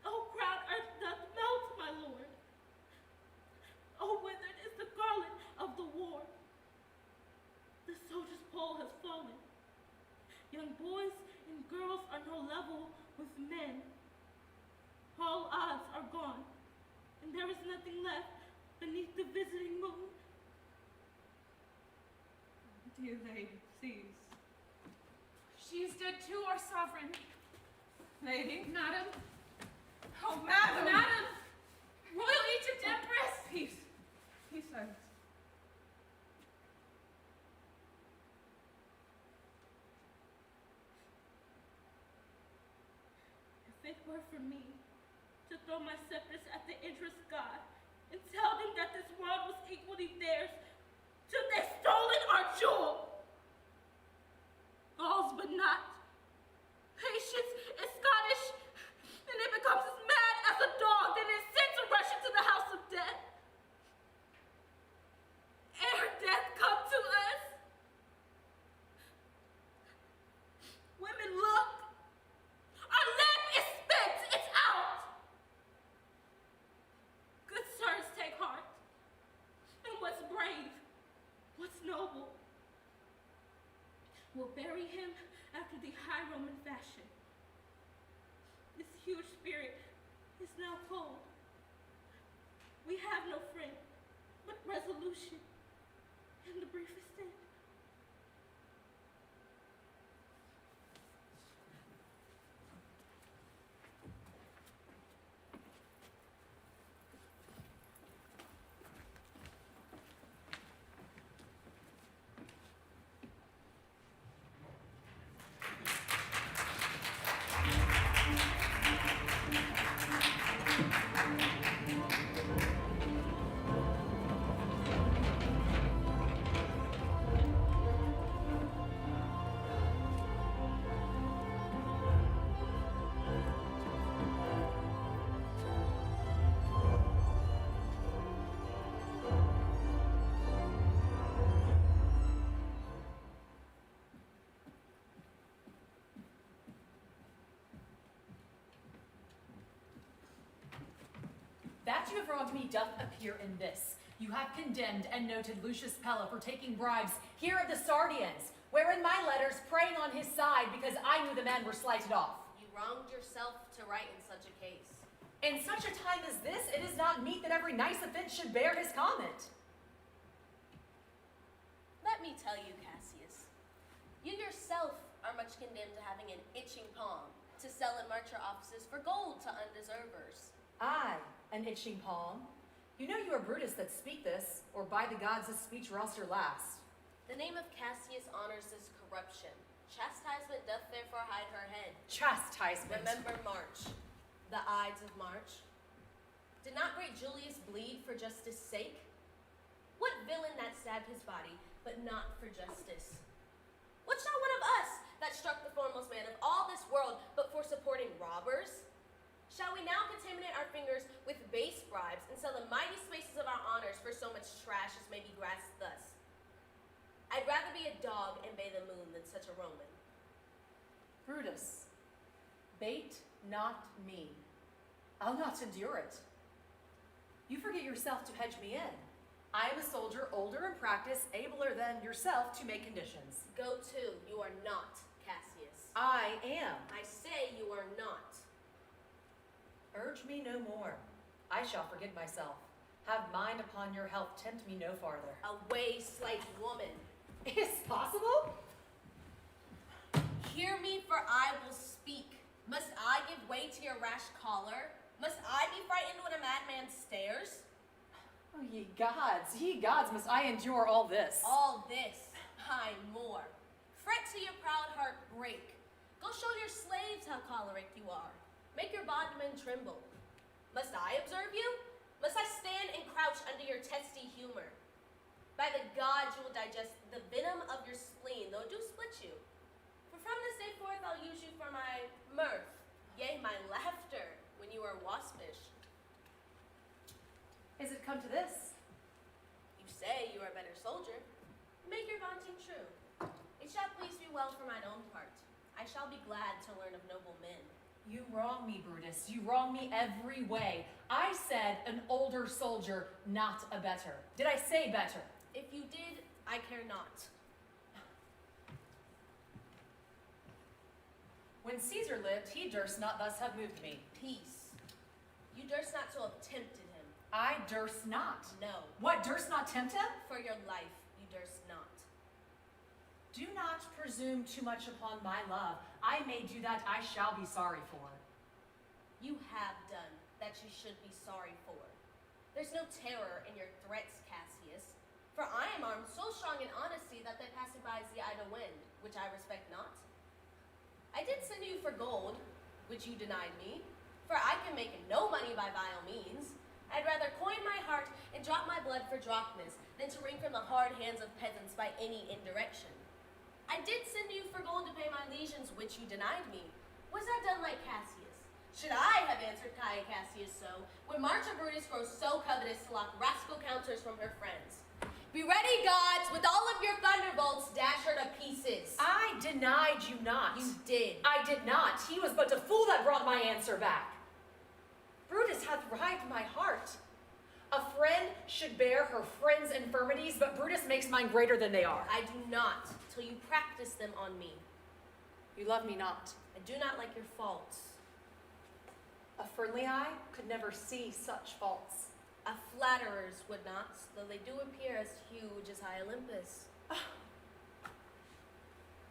Oh, proud earth doth melt, my lord. Oh, withered is the garland of the war. The soldier's pole has fallen. Young boys and girls are no level with men. All odds are gone, and there is nothing left beneath the visiting moon. Dear lady, please. She is dead too, our sovereign. Lady? Madam. Oh, madam! Madam! Royal Egypt Empress! Peace. Peace, silence. If it were for me to throw my scepters at the interest God and tell them that this world was equally theirs till they stolen our jewel. Gauls but not. Patience is Scottish, and it becomes as mad as a dog that is sent to rush into the house of death. Ere death come to us. Women, look. Our lamp is spent. It's out. Good sirs, take heart. And what's brave? What's noble? We'll bury him after the high Roman fashion. This huge spirit is now cold. We have no friend, but resolution in the briefest end. that you have wronged me doth appear in this. You have condemned and noted Lucius Pella for taking bribes here of the Sardians, wherein my letters praying on his side because I knew the men were slighted off. You wronged yourself to write in such a case. In such a time as this, it is not meet that every nice offense should bear his comment. Let me tell you, Cassius, you yourself are much condemned to having an itching palm to sell and march your offices for gold to undeservers. I, an itching palm. You know you are Brutus that speak this, or by the gods this speech were else your last. The name of Cassius honors this corruption. Chastisement doth therefore hide her head. Chastisement. Remember March, the Ides of March. Did not great Julius bleed for justice' sake? What villain that stabbed his body, but not for justice? What's not one of us that struck the foremost man of all this world, but for supporting robbers? Shall we now contaminate our fingers with base bribes and sell the mighty spaces of our honors for so much trash as may be grasped thus? I'd rather be a dog and bathe the moon than such a Roman. Brutus, bait not me. I'll not endure it. You forget yourself to hedge me in. I am a soldier, older in practice, abler than yourself to make conditions. Go to, you are not, Cassius. I am. I say you are not. Urge me no more. I shall forget myself. Have mind upon your health, tempt me no farther. Away, slight woman. Is possible? Hear me, for I will speak. Must I give way to your rash choler? Must I be frightened when a madman stares? Oh, ye gods, must I endure all this? All this, ay, more. Fret till your proud heart break. Go show your slaves how choleric you are. Make your bondmen tremble. Must I observe you? Must I stand and crouch under your testy humor? By the gods you will digest the venom of your spleen, though it do split you. For from this day forth I'll use you for my mirth, yea, my laughter, when you are waspish. Is it come to this? You say you are a better soldier. Make your vaunting true. It shall please me well for mine own part. I shall be glad to learn of noble men. You wrong me, Brutus. You wrong me every way. I said an older soldier, not a better. Did I say better? If you did, I care not. When Caesar lived, he durst not thus have moved me. Peace. You durst not so have tempted him. I durst not. No. What, durst not tempt him? For your life, you durst not. Do not presume too much upon my love. I may do that I shall be sorry for. You have done that you should be sorry for. There's no terror in your threats, Cassius. For I am armed so strong in honesty that they pass it by as the idle wind, which I respect not. I did send you for gold, which you denied me, for I can make no money by vile means. I'd rather coin my heart and drop my blood for drachmas than to wring from the hard hands of peasants by any indirection. I did send you for gold to pay my legions, which you denied me. Was that done like Cassius? Should I have answered Caia Cassius so, when Marcia Brutus grows so covetous to lock rascal counters from her friends? Be ready, gods, with all of your thunderbolts, dash her to pieces. I denied you not. You did. I did not. He was but a fool that brought my answer back. Brutus hath rived my heart. A friend should bear her friend's infirmities, but Brutus makes mine greater than they are. I do not, till you practice them on me. You love me not. I do not like your faults. A friendly eye could never see such faults. A flatterer's would not, though they do appear as huge as high Olympus.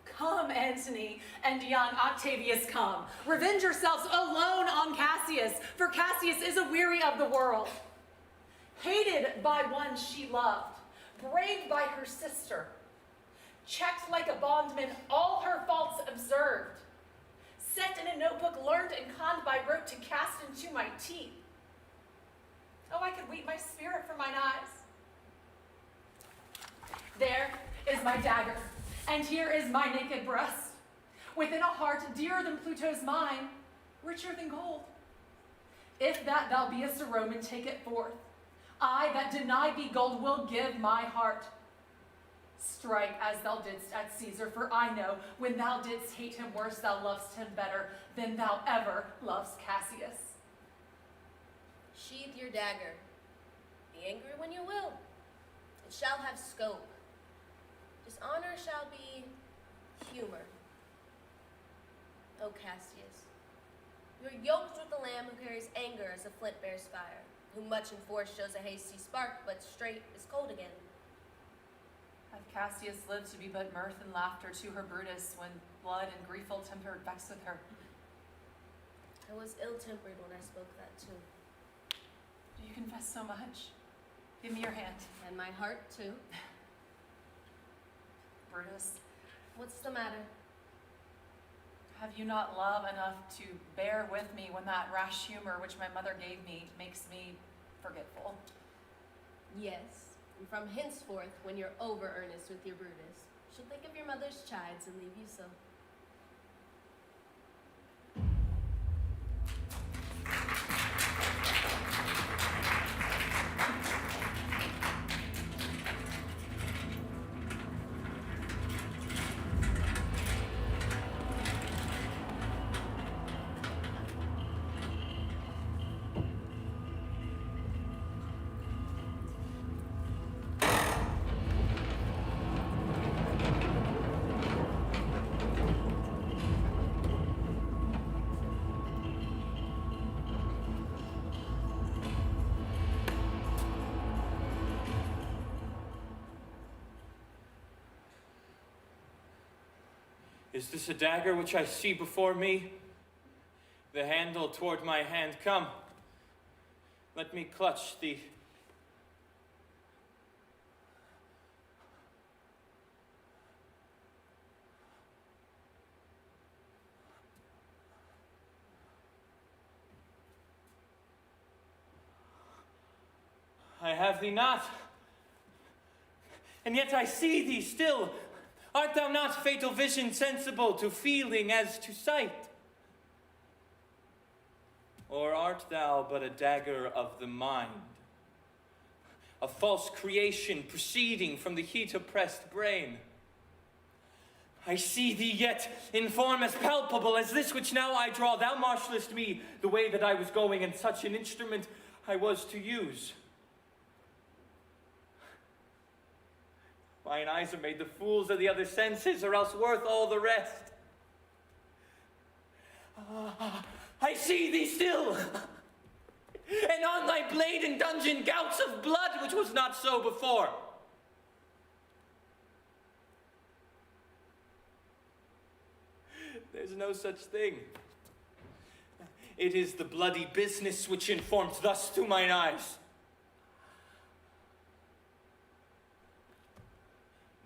Come, Antony and young Octavius, come. Revenge yourselves alone on Cassius, for Cassius is aweary of the world. Hated by one she loved, braved by her sister, checked like a bondman, all her faults observed, set in a notebook, learned and conned by rote to cast into my teeth. Oh, I could weep my spirit from mine eyes. There is my dagger, and here is my naked breast, within a heart dearer than Pluto's mine, richer than gold. If that thou beest a Roman, take it forth. I that deny thee gold will give my heart. Strike as thou didst at Caesar, for I know when thou didst hate him worse, thou lovest him better than thou ever lovest Cassius. Sheathe your dagger. Be angry when you will. It shall have scope. Dishonor shall be humor. O Cassius, you are yoked with the lamb who carries anger as a flint bears fire, who much in force shows a hasty spark, but straight is cold again. Hath Cassius lived to be but mirth and laughter to her Brutus, when blood and griefful temper vexeth her? I was ill-tempered when I spoke that too. Do you confess so much? Give me your hand. And my heart too. Brutus, What's the matter? have you not love enough to bear with me when that rash humor which my mother gave me makes me forgetful? Yes. And from henceforth, when you're over-earnest with your Brutus, she'll think of your mother's chides and leave you so. Is this a dagger which I see before me? The handle toward my hand. Come, let me clutch thee. I have thee not, and yet I see thee still. Art thou not, fatal vision, sensible to feeling as to sight? Or art thou but a dagger of the mind, a false creation proceeding from the heat-oppressed brain? I see thee yet in form as palpable as this which now I draw. Thou marshalest me the way that I was going, and such an instrument I was to use. Mine eyes are made the fools of the other senses, or else worth all the rest. I see thee still, and on thy blade and dungeon gouts of blood, which was not so before. There's no such thing. It is the bloody business which informs thus to mine eyes.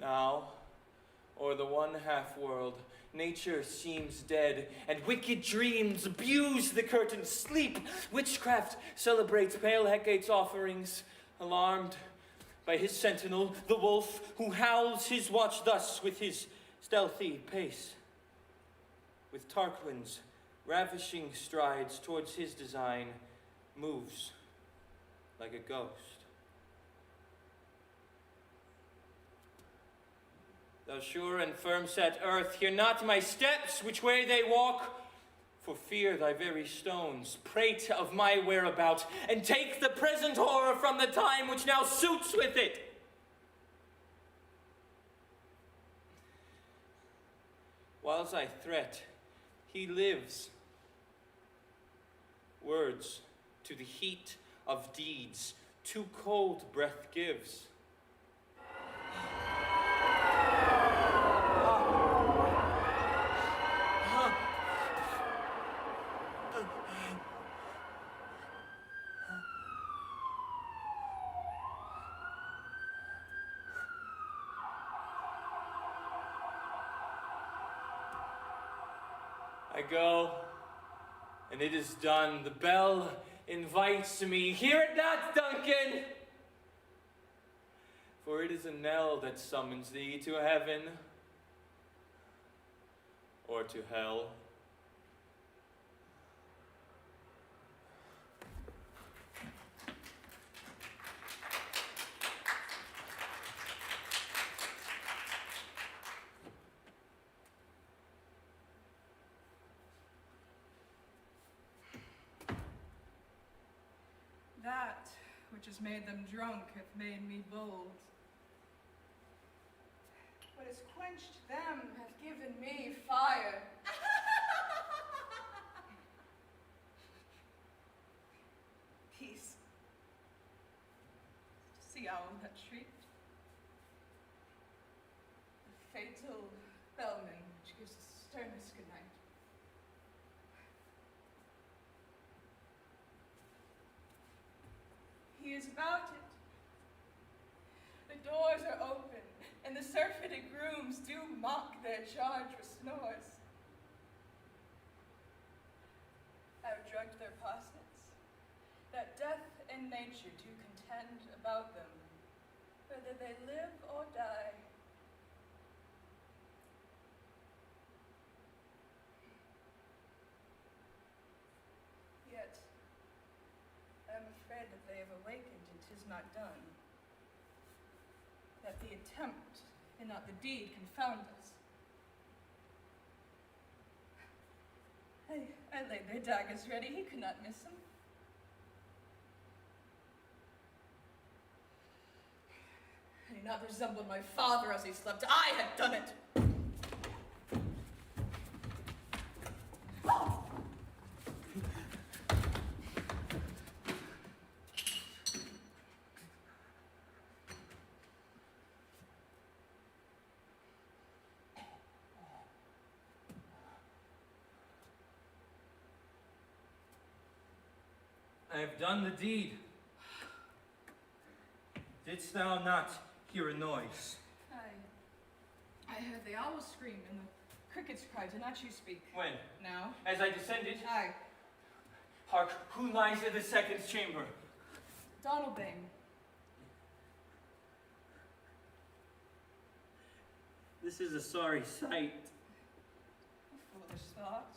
Now, o'er the one half-world, nature seems dead, and wicked dreams abuse the curtained sleep. Witchcraft celebrates pale Hecate's offerings, alarmed by his sentinel, the wolf, who howls his watch thus with his stealthy pace. With Tarquin's ravishing strides towards his design, moves like a ghost. Thou sure and firm set earth, hear not my steps, which way they walk, for fear thy very stones prate of my whereabout, and take the present horror from the time which now suits with it. Whiles I threat, he lives. Words to the heat of deeds too cold breath gives. I go, and it is done. The bell invites me. Hear it not, Duncan! For it is a knell that summons thee to heaven or to hell. which has made them drunk hath made me bold. What has quenched them hath given me fire. Peace. See owl that shrieked. The fatal bellman which gives the sternest good night. He is about it. The doors are open, and the surfeited grooms do mock their charge with snores. I have drugged their parsnips, that death and nature do contend about them, whether they live or die. Yet, I am afraid that they have awakened and 'tis not done. That the attempt and not the deed confound us. I laid their daggers ready, he could not miss them. Had he not resembled my father as he slept, I had done it. I have done the deed. Didst thou not hear a noise? I heard the owl scream and the crickets cry. Did not you speak? When? Now? As I descended? Aye. Hark, who lies in the second chamber? Donalbain. This is a sorry sight. A foolish thought.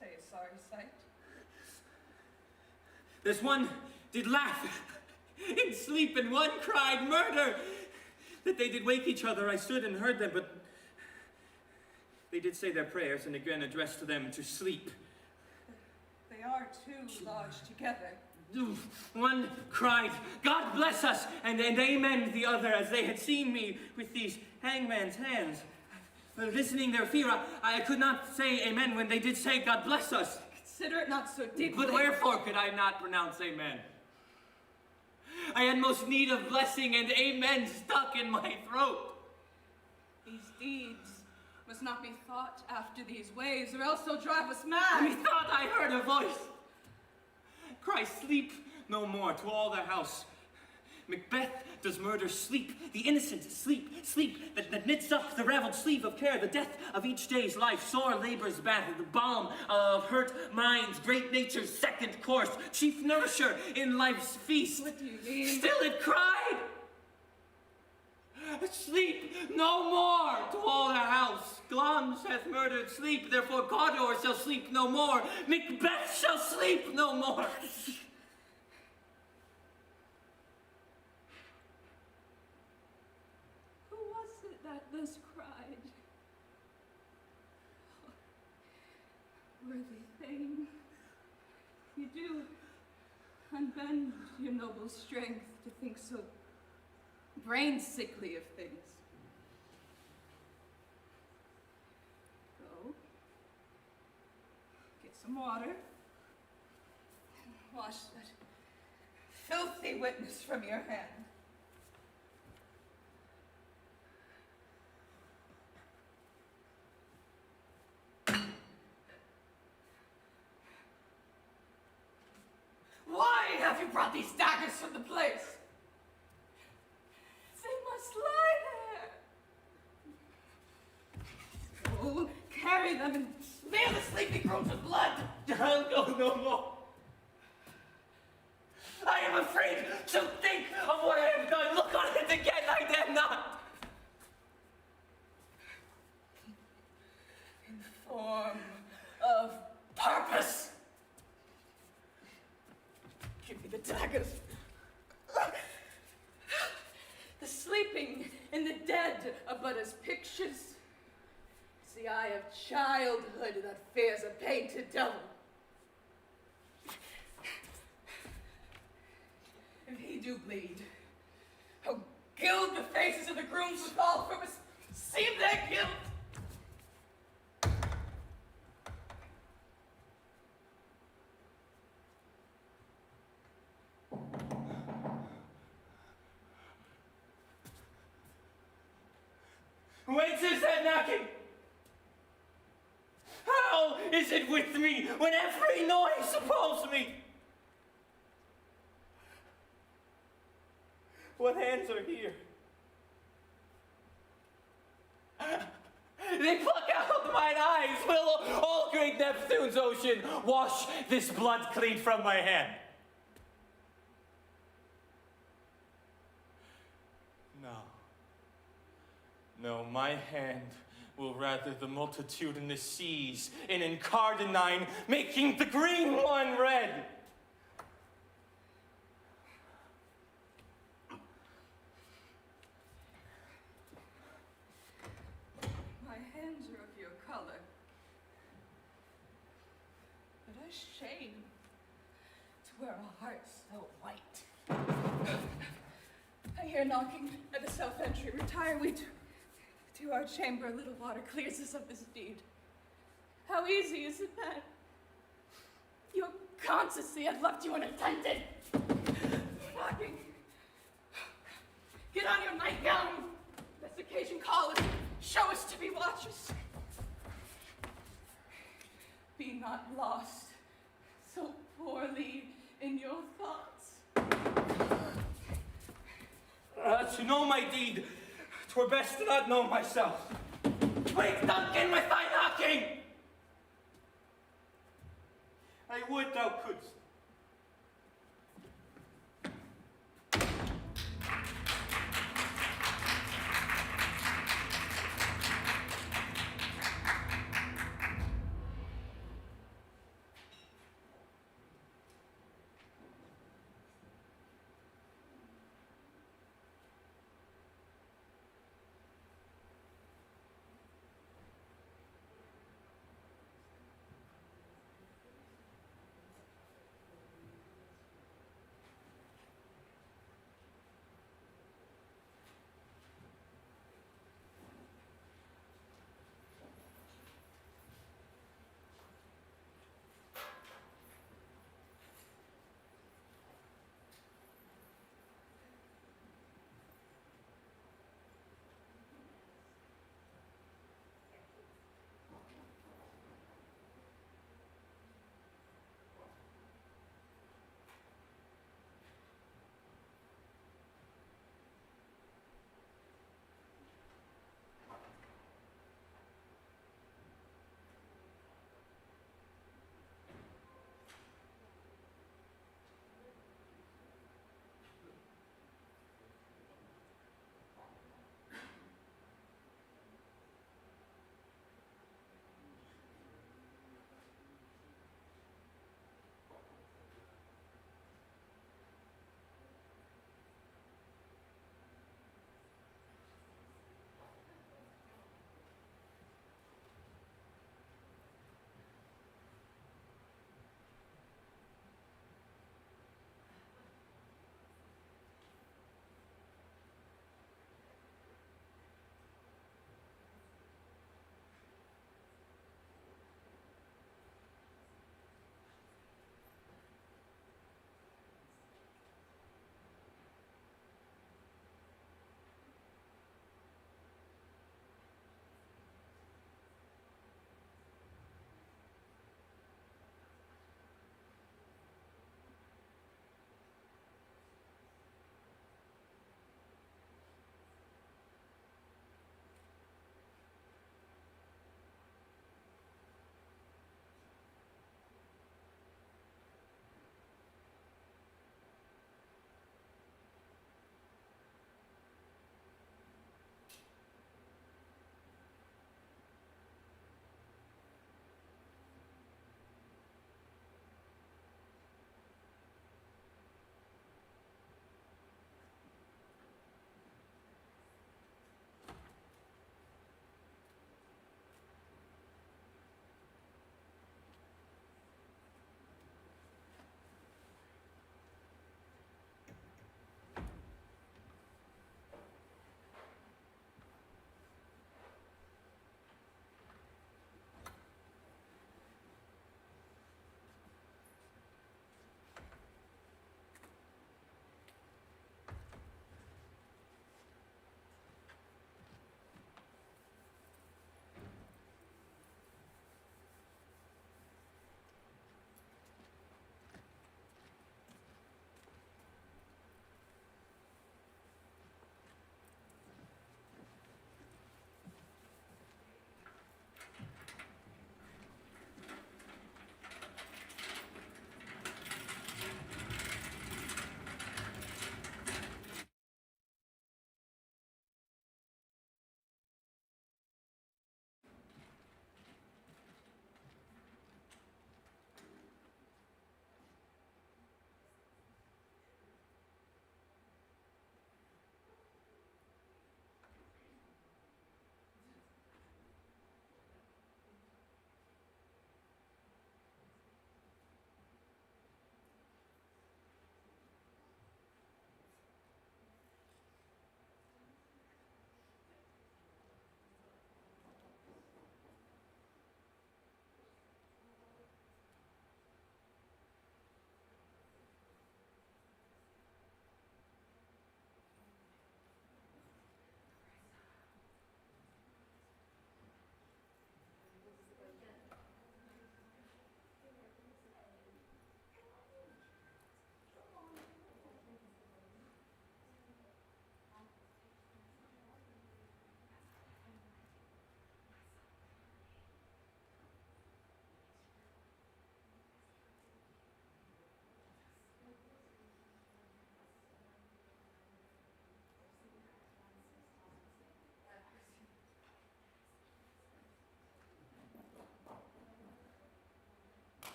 Say a sorry sight. This one did laugh in sleep, and one cried murder. That they did wake each other, I stood and heard them, but they did say their prayers, and again addressed them to sleep. They are two lodged together. One cried, God bless us, and amen the other, as they had seen me with these hangman's hands. Listening their fear, I could not say amen when they did say God bless us. Consider it not so deeply. But wherefore could I not pronounce amen? I had most need of blessing, and amen stuck in my throat. These deeds must not be thought after these ways, or else they'll drive us mad. Methought I heard a voice cry, sleep no more, to all the house. Macbeth does murder sleep, the innocent sleep, sleep that knits up the raveled sleeve of care, the death of each day's life, sore labor's bath, the balm of hurt minds, great nature's second course, chief nourisher in life's feast. What do you mean? Still it cried, sleep no more, to all the house. Glamis hath murdered sleep, therefore Cawdor shall sleep no more, Macbeth shall sleep no more. That thus cried. Oh, worthy thane, you do unbend your noble strength to think so brain-sickly of things. Go, get some water, and wash that filthy witness from your hand. Why have you brought these daggers from the place? They must lie there. Oh, carry them and smear the sleepy groans with blood. No more. I am afraid to think of what I have done. Look on it again, I dare not. In form of purpose. Give me the daggers. The sleeping and the dead are but as pictures. It's the eye of childhood that fears a painted devil. do bleed. Oh, gild the faces of the grooms with all from us. Seem their guilt. Whence is that knocking? How is it with me when every noise appalls me? What hands are here? They pluck out mine eyes. Will all great Neptune's ocean wash this blood clean from my hand? No, my hand will rather the multitudinous seas in Incardinine, making the green one red. My hands are of your color. But a shame to wear a heart so white. I hear knocking at the south entry. Retire we to our chamber. A little water clears us of this deed. How easy is it then? Your constancy had left you unattended. Knocking. Get on your nightgown. This occasion call us. Show us to be watchers. Be not lost so poorly in your thoughts. To know my deed, 'twere best to not know myself. Wake Duncan with thy knocking! I would thou couldst.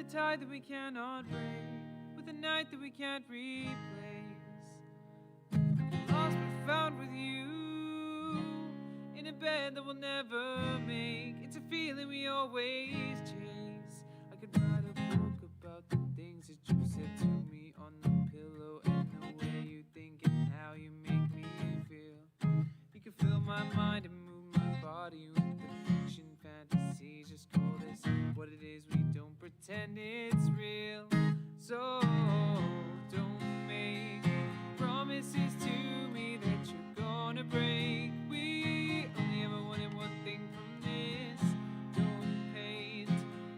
a tide that we cannot break, with a night that we can't replace. Lost but found with you, in a bed that we'll never make. It's a feeling we always chase. I could write a book about the things that you said to me on the pillow, and the way you think and how you make me feel. You can fill my mind and move my body with the fiction fantasies. Just call this what it is, we don't pretend it's real. So don't make promises to me that you're gonna break. We only ever wanted one thing from this. Don't paint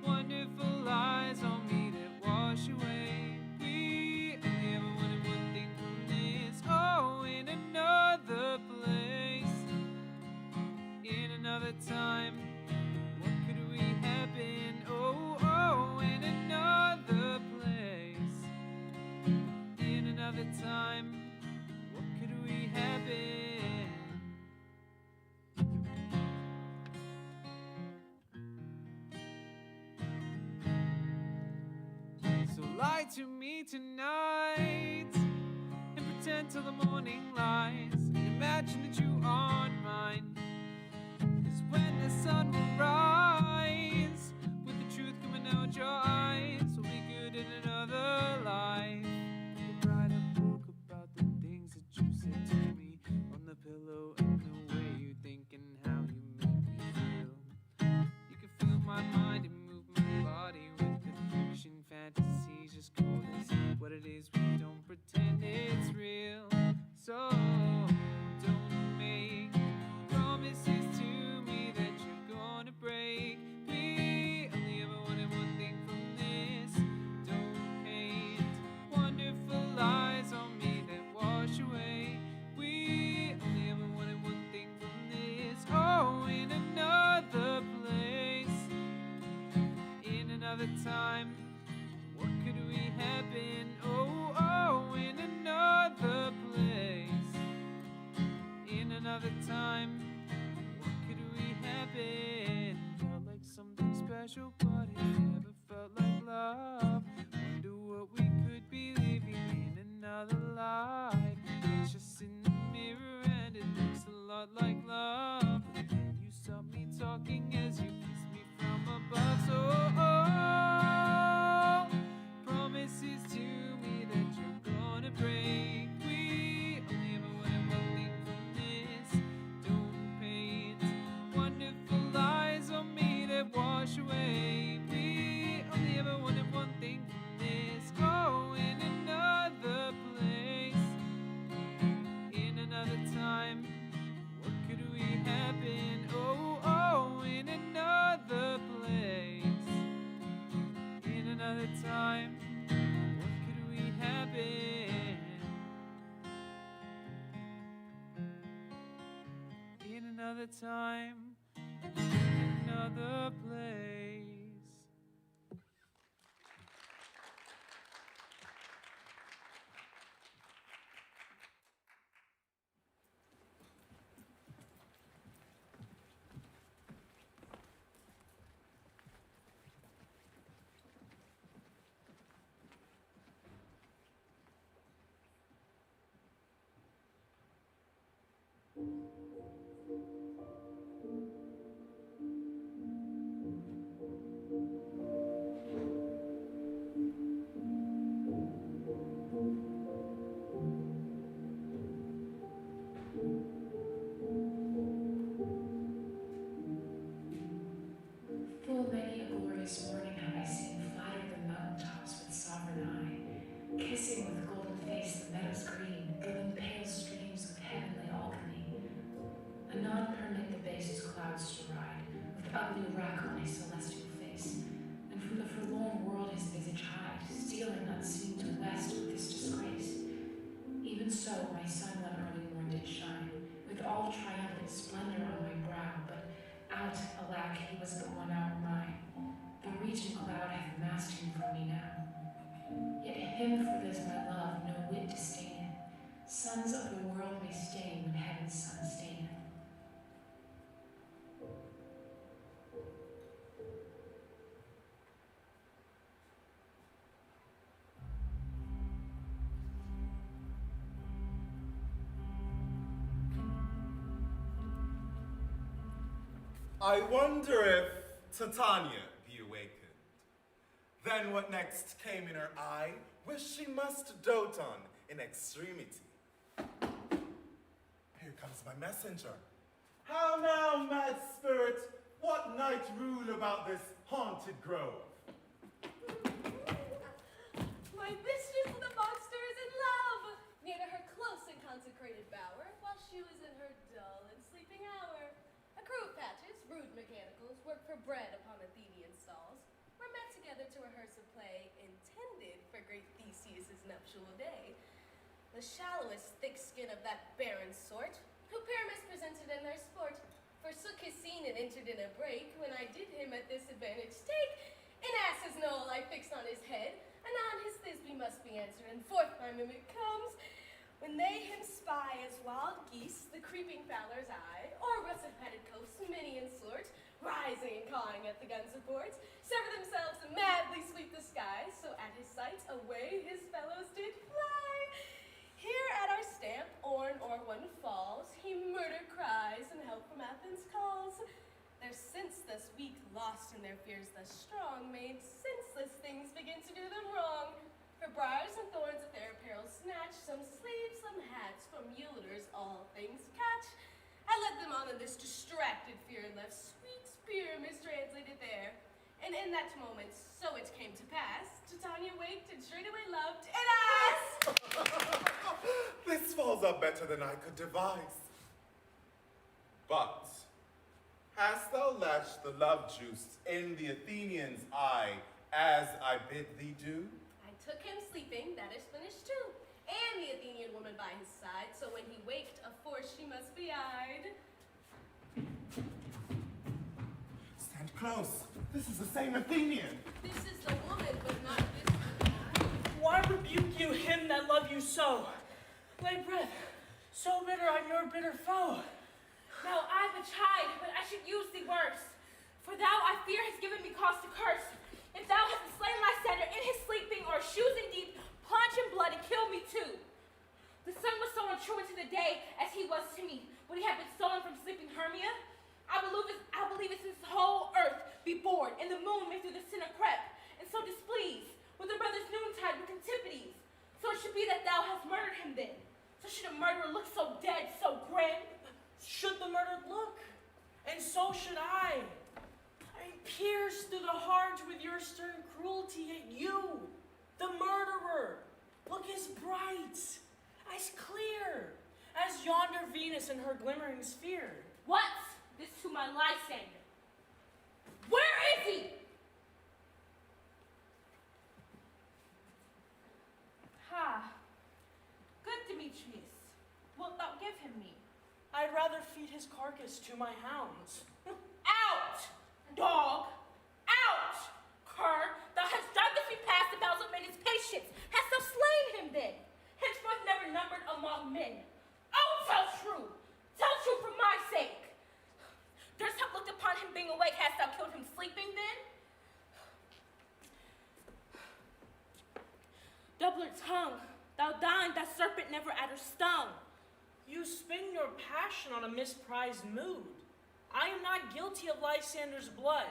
wonderful lies on me that wash away. We only ever wanted one thing from this. Oh, in another place, in another time, what could we have been? Oh, oh, in another place, in another time, what could we have been? So lie to me tonight and pretend till the morning lies, and imagine that you aren't mine. 'Cause when the sun will rise, with the truth coming out your eyes, we'll be good in another life. You write a book about the things that you said to me on the pillow, and the way you think and how you make me feel. You can feel my mind and move my body with the fiction fantasies. Just call this what it is, we don't pretend it's real. So don't make promises to me that you're gonna break. We only ever wanted one thing from this. Don't paint wonderful lies on me that wash away. We only ever wanted one thing from this. Oh, in another place, in another time, what could we have been? Oh, oh, in another place, in another time, what could we have been? Felt like something special, but it never felt like love. Wonder what we could be living in another life. It's just in the mirror and it looks a lot like love. And then you stop me talking as you kiss me from above. So promises to me that you're gonna break. We only ever wanted one thing from this. Don't paint wonderful lies on me that wash away. We only ever wanted one thing from this. Oh, in another place, in another time, what could we have been? Oh, oh, in another place, in another time, what could we have been? In another time, in another place. Full many a glorious morning have I seen flatter the mountaintops with sovereign eye, kissing with golden face the meadows green, giving pale streams with heavenly alchemy. Anon permit the basest clouds to ride, with ugly wrack on his celestial face, and from the forlorn world his visage hide, stealing unseen to west with his disgrace. Even so my sun one early morn did shine, with all triumphant splendor on my brow, but out, alack, he was but 1 hour mine. The regent cloud hath masked him from me now. Yet him for this my love no whit disdaineth. Sons of the world may stain when heaven's sun staineth. I wonder if Titania be awakened. Then what next came in her eye, which she must dote on in extremity. Here comes my messenger. How now, mad spirit? What night rule about this haunted grove? My mistress of the monster is in love, near to her close and consecrated bower, while she was in her dull and sleeping hour. A crew of patches, rude mechanicals, work for bread upon Athenian stalls, were met together to rehearse a play intended for great Theseus' nuptial day. The shallowest thick skin of that barren sort, who Pyramus presented in their sport, forsook his scene and entered in a break, when I did him at this advantage take. An ass's knoll I fixed on his head, anon his Thisbe must be answered, and forth my mimic comes. When they him spy as wild geese, the creeping fowler's eye, or russet-padded coasts, many in sort, rising and cawing at the gun supports, sever themselves and madly sweep the skies, so at his sight away his fellows did fly. Here at our stamp, Orn or one falls, he murder cries and help from Athens calls. Their sense thus weak, lost in their fears thus strong, made senseless things begin to do them wrong. For briars and thorns at their apparel snatch, some sleeves, some hats, from yielders all things catch. I led them on in this distracted fear, and left sweet spear mistranslated there. And in that moment, so it came to pass, Titania waked and straightway loved an ass! This falls up better than I could devise. But hast thou lashed the love juice in the Athenian's eye, as I bid thee do? I took him sleeping, that is finished too, and the Athenian woman by his side, so when he waked, of force she must be eyed. Stand close. This is the same Athenian. This is the woman, but not this woman. Why rebuke you him that love you so? Lay breath, so bitter on your bitter foe. Now I the chide, but I should use thee worse. For thou, I fear, hast given me cause to curse. If thou hast slain Lysander in his sleeping, or shoes in deep, plunge in blood and kill me too. The sun was so untrue unto the day as he was to me, when he had been stolen from sleeping Hermia. I believe it since the whole earth be born, and the moon may through the sinner crept, and so displeased with the brother's noontide with antipodes. So it should be that thou hast murdered him then. So should a murderer look so dead, so grim? Should the murdered look, and so should I pierced through the heart with your stern cruelty, yet you, the murderer, look as bright, as clear, as yonder Venus in her glimmering sphere. What's this to my Lysander? Where is he? Ha! Good Demetrius, wilt thou give him me? I'd rather feed his carcass to my hounds. Out, dog! Out! Cur, thou hast done this we past the bounds of men's patience. Hast thou slain him then? Henceforth never numbered among men. Oh, tell true for my sake. Durst have looked upon him being awake, hast thou killed him sleeping then? Doubler tongue, thou dined, that serpent never adder stung. You spin your passion on a misprized mood. I am not guilty of Lysander's blood,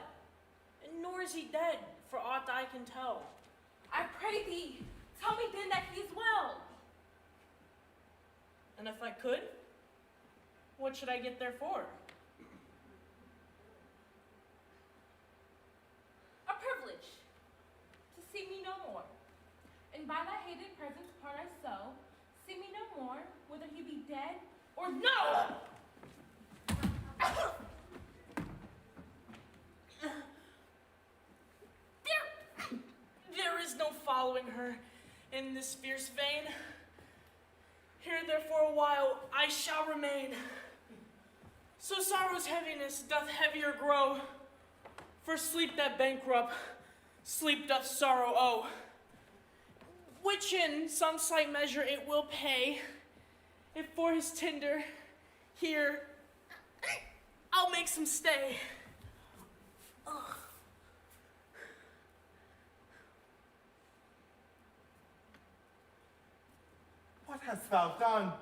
and nor is he dead, for aught I can tell. I pray thee, tell me then that he is well. And if I could, what should I get there for? A privilege, to see me no more. And by thy hated presence part I so, see me no more, whether he be dead or no! There is no following her in this fierce vein. Here therefore a while I shall remain. So sorrow's heaviness doth heavier grow, for sleep that bankrupt, sleep doth sorrow owe, which in some slight measure it will pay, if for his tender here I'll make some stay. Ugh. What hast thou done?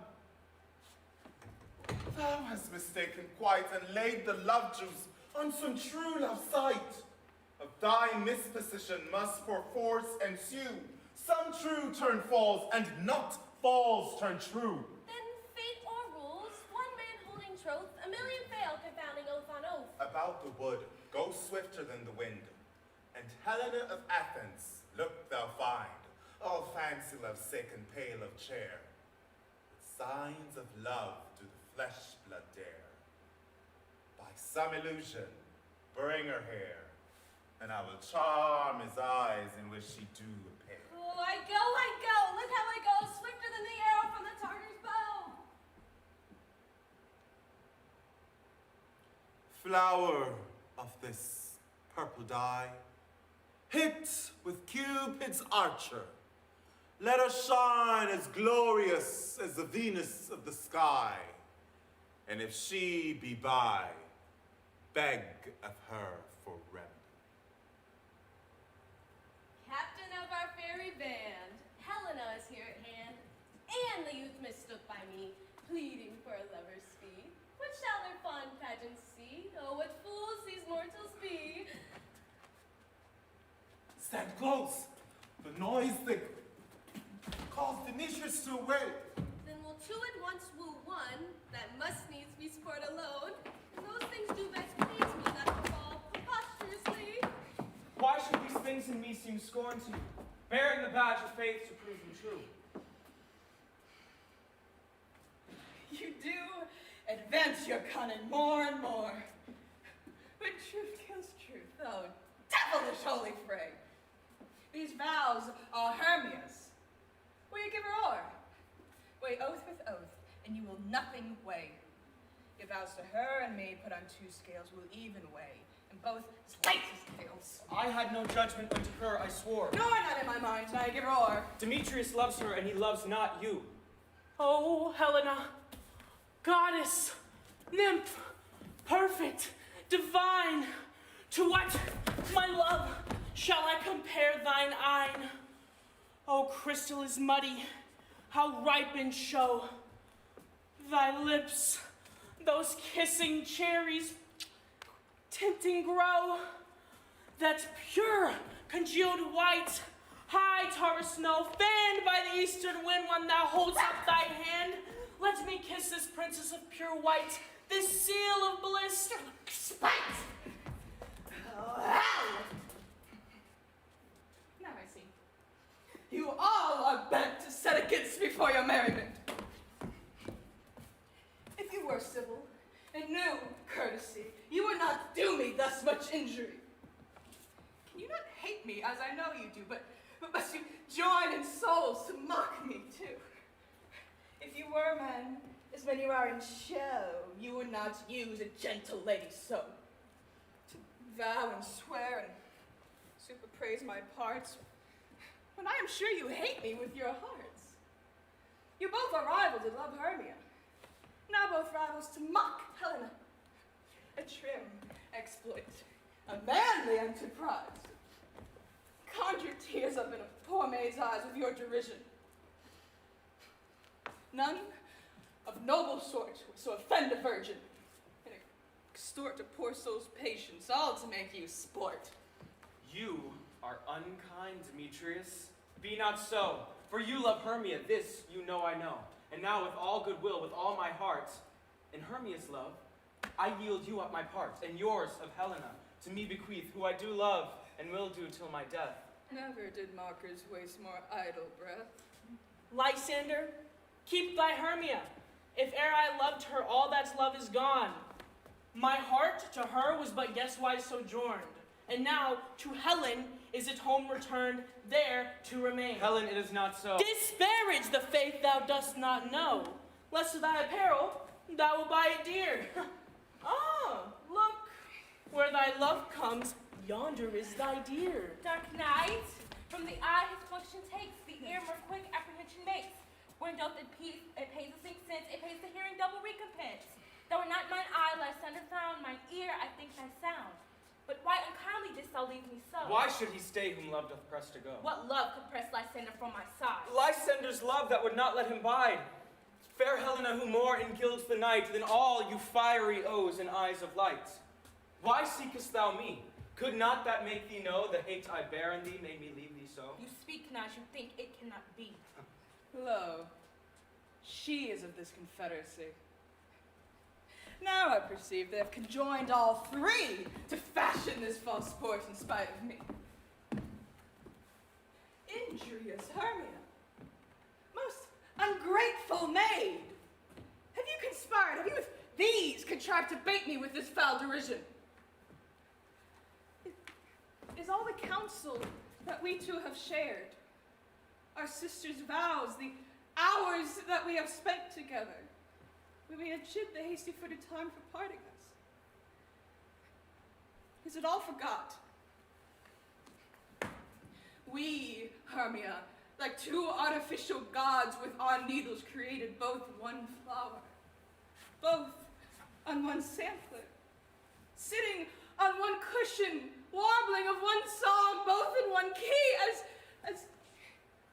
Thou hast mistaken quite and laid the love juice on some true love sight. Of thy misposition must perforce ensue. Some true turn false, and not false turn true. Then fate or rules, one man holding troth, a million fail, confounding oath on oath. About the wood, go swifter than the wind. And Helena of Athens, look thou find, all fancy love's sick and pale of chair. With signs of love do the flesh blood dare. By some illusion, bring her here, and I will charm his eyes in which she do appear. Oh, I go, look how I go, swifter than the arrow from the Tartar's bow. Flower of this purple dye, hit with Cupid's archer, let her shine as glorious as the Venus of the sky. And if she be by, beg of her for remedy. Captain of our fairy band, Helena is here at hand, and the youth mistook by me, pleading for a lover's speed. What shall their fond pageants see? Oh, what fools these mortals be! Stand close. The noise they caused Demetrius to awake. Then will two at once woo one, that must needs be sport alone. And those things do best please me that fall preposterously. Why should these things in me seem scorn to you, bearing the badge of faith to prove them true? You do advance your cunning more and more. But truth kills truth, oh, devilish holy fray. These vows are Hermia's. Will you give her o'er? Weigh oath with oath, and you will nothing weigh. Your vows to her and me put on two scales will even weigh, and both as light as scales. I had no judgment unto her, I swore. Nor not in my mind, and I give her o'er. Demetrius loves her, and he loves not you. Oh, Helena, goddess, nymph, perfect, divine, to what, my love, shall I compare thine eyne? Oh, crystal is muddy, how ripened show thy lips, those kissing cherries, tempting grow, that pure congealed white, high Taurus snow, fanned by the eastern wind when thou holdst up thy hand. Let me kiss this princess of pure white, this seal of bliss. Spite! Oh, hell! Now I see. You all are bent to set against me for your merriment. If you were civil and knew courtesy, you would not do me thus much injury. Can you not hate me as I know you do, but must you join in souls to mock me too? If you were men, as men you are in show, you would not use a gentle lady so. To vow and swear and super praise my parts, when I am sure you hate me with your hearts. You both are rivals in love Hermia, now both rivals to mock Helena. A trim exploit, a manly enterprise. Conjure tears up in a poor maid's eyes with your derision. None of noble sort would so offend a virgin, and extort a poor soul's patience, all to make you sport. You are unkind, Demetrius. Be not so, for you love Hermia, this you know I know. And now with all goodwill, with all my heart, in Hermia's love, I yield you up my part, and yours of Helena, to me bequeath, who I do love, and will do till my death. Never did mockers waste more idle breath. Lysander, keep thy Hermia. If e'er I loved her, all that's love is gone. My heart to her was but guestwise sojourned, and now to Helen is it home returned, there to remain. Helen, it is not so. Disparage the faith thou dost not know, lest of thy apparel thou will buy it dear. Ah, look, where thy love comes, yonder is thy dear. Dark night, from the eye his function takes, the ear more quick apprehension makes. When doth it pays the sink sense, it pays the hearing double recompense. Though not mine eye Lysander found, mine ear I think thy sound. But why unkindly didst thou leave me so? Why should he stay whom love doth press to go? What love could press Lysander from my side? Lysander's love that would not let him bide. Fair Helena who more engilds the night than all you fiery O's and eyes of light. Why seekest thou me? Could not that make thee know the hate I bear in thee made me leave thee so? You speak not, you think it cannot be. Lo, she is of this confederacy. Now I perceive they have conjoined all three to fashion this false sport in spite of me. Injurious Hermia, most ungrateful maid, have you conspired, have you with these contrived to bait me with this foul derision? Is all the counsel that we two have shared, our sisters' vows, the hours that we have spent together, when we had chid the hasty-footed time for parting us? Is it all forgot? We, Hermia, like two artificial gods with our needles created both one flower, both on one sampler, sitting on one cushion, warbling of one song, both in one key, as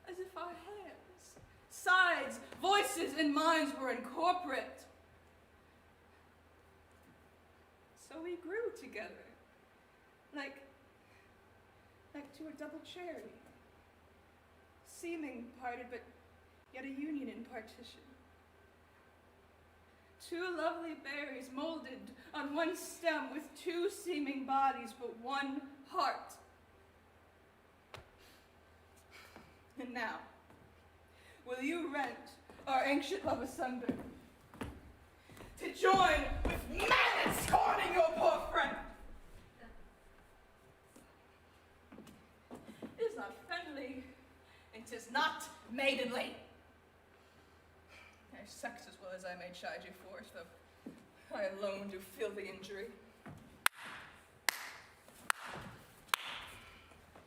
if our hands, sides, voices, and minds were incorporate. So we grew together, like to a double cherry, seeming parted, but yet a union in partition. Two lovely berries molded on one stem with two seeming bodies, but one heart. And now, will you rent our ancient love asunder to join with men in scorning your poor friend? It is not friendly, and 'tis not maidenly. I sex as well as I may chide you for it, though I alone do feel the injury.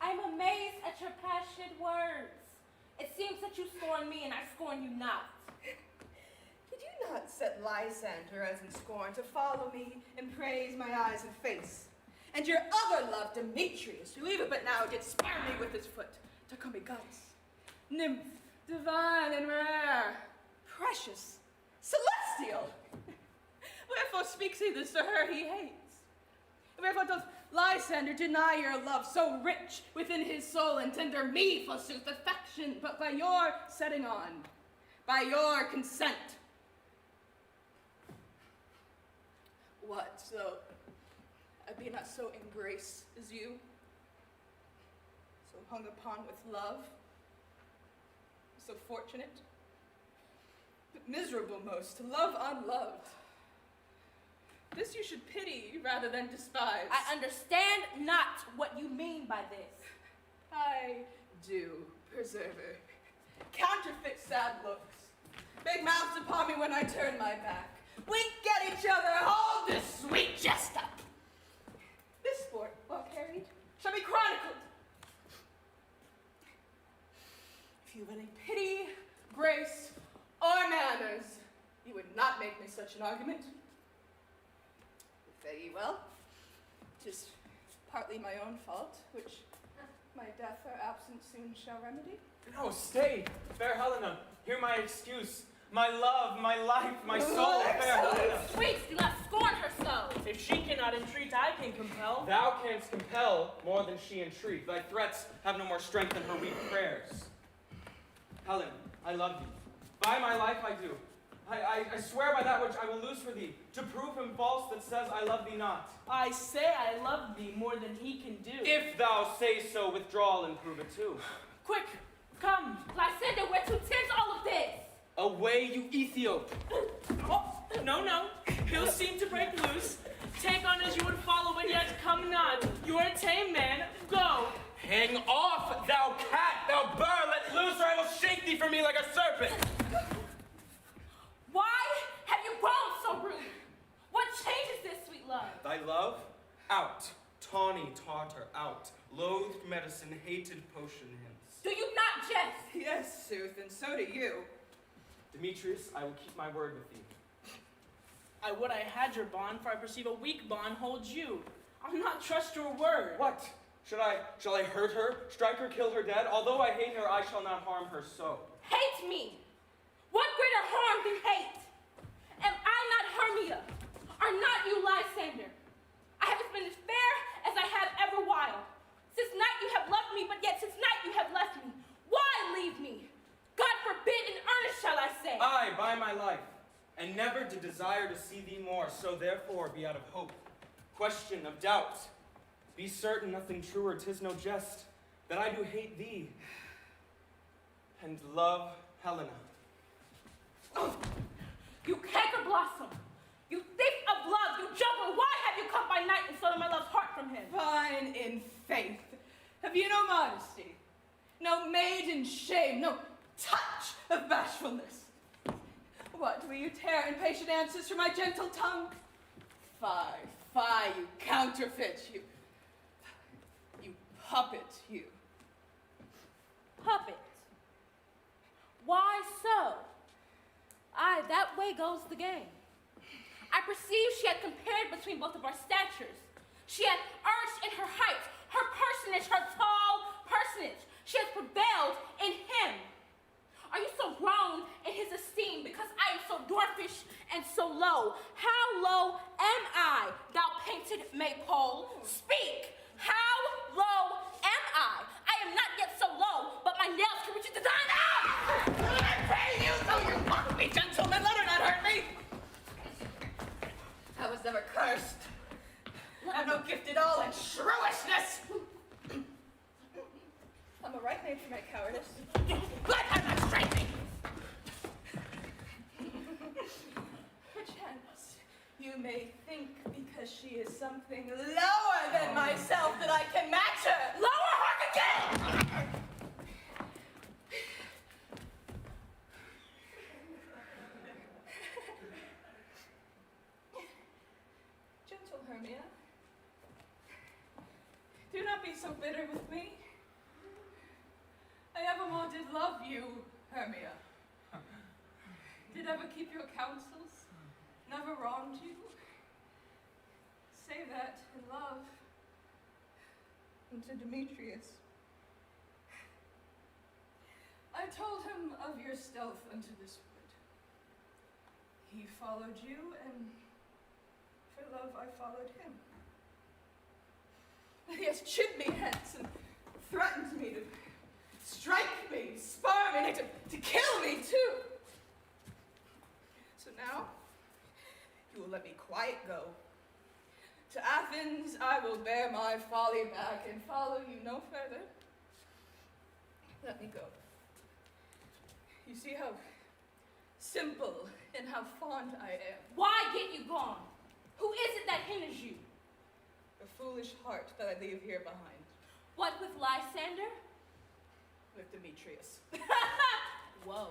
I'm amazed at your passionate words. It seems that you scorn me and I scorn you not. Did you not set Lysander as in scorn to follow me and praise my eyes and face? And your other love, Demetrius, who even but now did spare me with his foot, to call me goddess, nymph, divine and rare, precious, celestial. Wherefore speaks he this to her he hates? Wherefore doth Lysander deny your love so rich within his soul and tender me, forsooth, affection, but by your setting on, by your consent? What, so I be not so in grace as you, so hung upon with love, so fortunate, but miserable most, to love unloved? This you should pity rather than despise. I understand not what you mean by this. I do, preserver. Counterfeit sad looks. Big mouths upon me when I turn my back. Wink at each other, hold this sweet jest up. This sport, well carried, shall be chronicled. If you have any pity, grace, or manners, you would not make me such an argument. Fare ye well. 'Tis partly my own fault, which my death or absence soon shall remedy. No, stay, fair Helena. Hear my excuse. My love, my life, my soul, fair Helena. Sweets, do not scorn her so. If she cannot entreat, I can compel. Thou canst compel more than she entreat. Thy threats have no more strength than her weak prayers. Helen, I love thee. By my life I do. I swear by that which I will lose for thee, to prove him false that says I love thee not. I say I love thee more than he can do. If thou say so, withdraw and prove it too. Quick, come. Lysander, we're to tempt all of this. Away, you Ethiop. Oh, no. He'll seem to break loose. Take on as you would follow, and yet come not. You are a tame man. Go. Hang off, thou cat, thou burr. Let loose, or I will shake thee from me like a serpent. Why have you grown so rude? What changes this, sweet love? Thy love? Out. Tawny Tartar, out. Loathed medicine, hated potion hence. Do you not jest? Yes, sooth, and so do you. Demetrius, I will keep my word with thee. I would I had your bond, for I perceive a weak bond holds you. I'll not trust your word. What? Shall I hurt her, strike her, kill her dead? Although I hate her, I shall not harm her so. Hate me? What greater harm than hate? Am I not Hermia? Are not you Lysander? I have been been as fair as I have ever while. Since night you have loved me, but yet since night you have left me. Why leave me? God forbid, in earnest shall I say. I, by my life, and never did desire to see thee more, so therefore be out of hope, question of doubt. Be certain nothing truer, 'tis no jest, that I do hate thee, and love Helena. Oh, you canker blossom! You thief of love! You juggler! Why have you come by night and stolen my love's heart from him? Fine in faith. Have you no modesty? No maiden shame? No touch of bashfulness? What, will you tear impatient answers from my gentle tongue? Fie, fie, you counterfeit, you puppet, you. Puppet. Why so? Aye, that way goes the game. I perceived she had compared between both of our statures. She had urged in her height, her personage, her tall personage. She has prevailed in him. Are you so grown in his esteem because I am so dwarfish and so low? How low am I, thou painted maypole? Speak! How low am I? I am not yet so low, but my nails can reach to thine eye! I pray you, though you mock me, gentlemen, let her not hurt me! I was never cursed. I'm no gift at all in shrewishness. I'm a right maid for my cowardice. Let her not strike me! Perchance, you may think because she is something lower than myself that I can match her. Lower her again! Gentle Hermia, do not be so bitter with me. I evermore did love you, Hermia. Did ever keep your counsels, never wronged you. Say that in love unto Demetrius. I told him of your stealth unto this wood. He followed you, and for love I followed him. He has chid me hence and threatened me to strike me, spur me, to kill me too. So now, you will let me quiet go. To Athens I will bear my folly back and follow you no further. Let me go. You see how simple and how fond I am. Why get you gone? Who is it that hinders you? A foolish heart that I leave here behind. What with Lysander? With Demetrius. Whoa.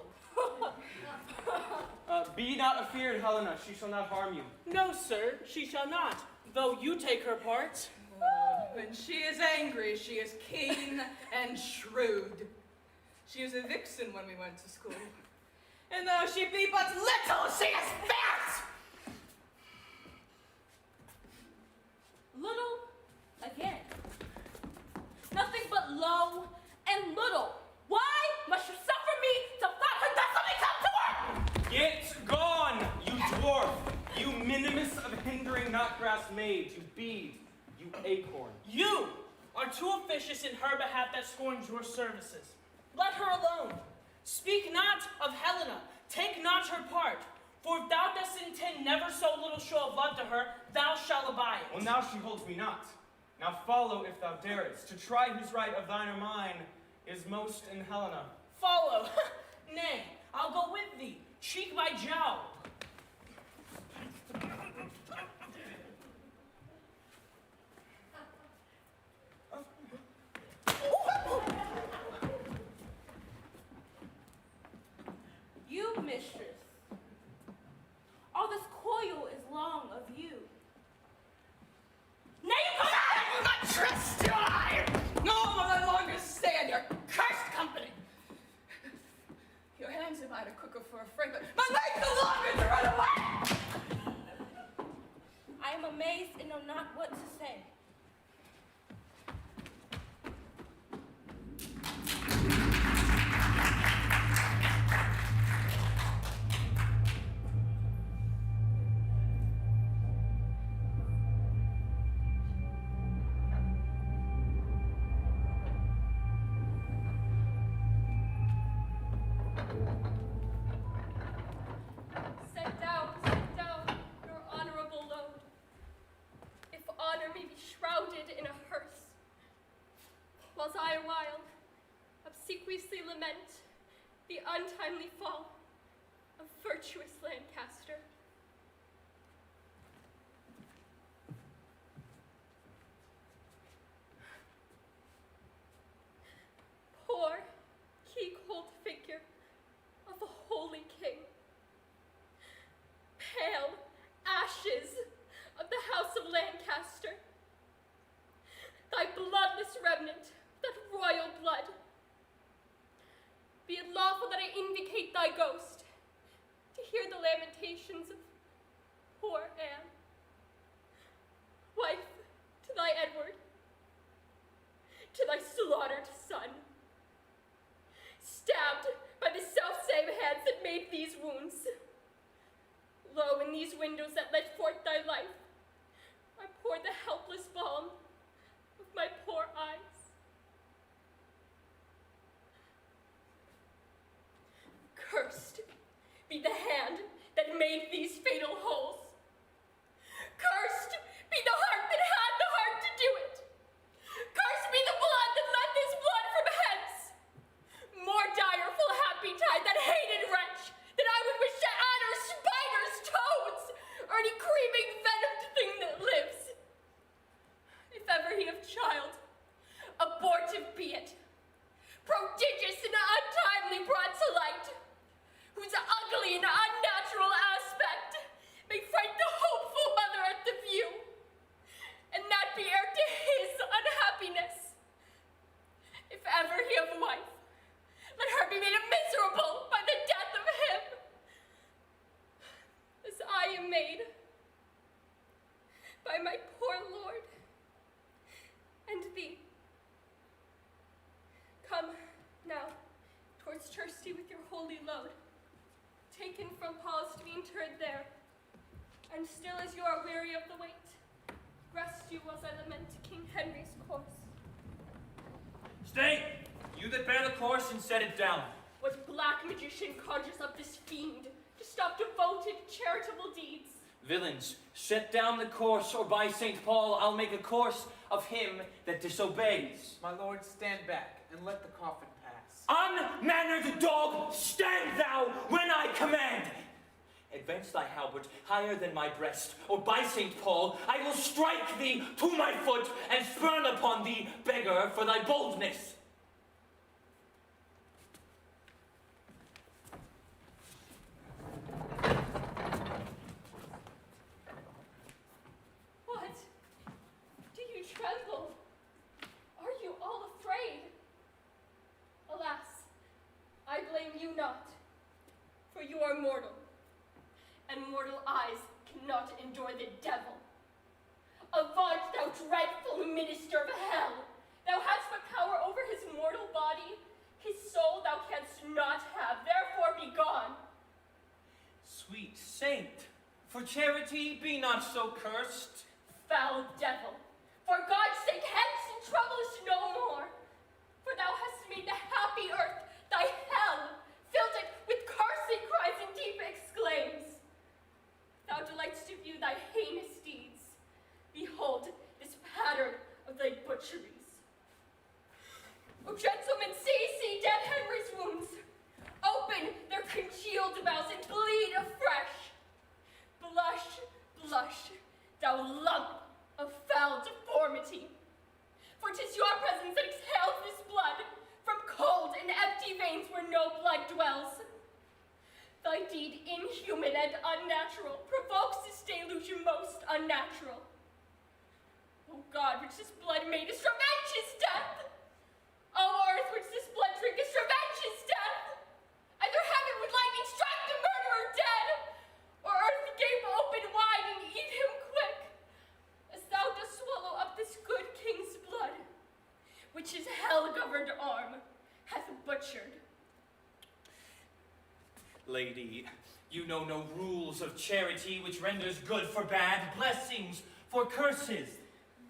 Be not afeard, Helena, she shall not harm you. No, sir, she shall not, though you take her part. When she is angry, she is keen and shrewd. She was a vixen when we went to school. And though she be but little, she is fierce! Little again. Nothing but low and little. Why must you suffer me to thus and thusly come to her? Get gone, you dwarf, you minimus of hindering not grass maid, you bead, you acorn. You are too officious in her behalf that scorns your services. Let her alone. Speak not of Helena. Take not her part. For if thou dost intend never so little show of love to her, thou shalt abide. Well, now she holds me not. Now follow if thou darest. To try whose right of thine or mine is most in Helena. Follow. Nay, I'll go with thee, cheek by jowl. You, mistress. All this coil is long of you. Now you come out! I will not trust you, I! No, I will no longer stay in your cursed company. Your hands have had a quicker for a freight, but my legs no longer to run away! Set down, your honorable load. If honor may be shrouded in a hearse, whilst I awhile obsequiously lament the untimely fall of virtuous Lancaster. Poor, key-cold figure of a holy king. Pale ashes of the house of Lancaster. Thy bloodless remnant, that royal blood. Be it lawful that I invocate thy ghost to hear the lamentations of poor Anne, wife to thy Edward, to thy slaughtered son, stabbed by the selfsame hands that made these wounds. Lo, in these windows that let forth thy life, I pour the helpless balm of my poor eyes. Cursed be the hand that made these fatal holes. Cursed be the heart that had the heart to do it. Cursed be the blood that led this blood from hence. More direful happy tide, that hated wretch, that I would wish to adders, spiders, toads, or any creeping venomed thing that lives. If ever he have child, abortive be it, prodigious and untimely brought to light, whose ugly and unnatural aspect may fright the hopeful mother at the view, and that be heir to his unhappiness. If ever he have wife, let her be made miserable by the death of him, as I am made by my poor lord and thee. Come now towards Chirsty with your holy load, taken from Paul's to be interred there, and still as you are weary of the wait, rest you whilst I lament King Henry's course. Stay! You that bear the course and set it down. What black magician conjures up this fiend to stop devoted, charitable deeds? Villains, set down the course, or by St. Paul, I'll make a course of him that disobeys. My lord, stand back and let the coffin pass. Unmannered dog, stand thou when I command! Advance thy halberd higher than my breast, or by St. Paul, I will strike thee to my foot and spurn upon thee, beggar, for thy boldness. What? Do you tremble? Are you all afraid? Alas, I blame you not, for you are mortal, and mortal eyes cannot endure the devil. Avaunt, thou dreadful minister of hell! Thou hast but power over his mortal body, his soul thou canst not have, therefore be gone. Sweet saint, for charity be not so cursed. Foul devil, for God's sake, hence and trouble us no more. For thou hast made the happy earth thy hell, filled it with cursing cries and deep exclaims. Thou delightst to view thy heinous deeds. Behold this pattern of thy butcheries. O gentlemen, see dead Henry's wounds. Open their congealed bowels and bleed afresh. Blush, thou lump of foul deformity. For 'tis your presence that exhales this blood from cold and empty veins where no blood dwells. Thy deed, inhuman and unnatural, provokes this delusion most unnatural. O God, which this blood made us, revenge his death! O earth, which this blood drinkest, revenge his death! Either heaven would lightning strike the murderer dead, or earth gape open wide and eat him quick, as thou dost swallow up this good king's blood, which his hell-governed arm hath butchered. Lady, you know no rules of charity which renders good for bad, blessings for curses.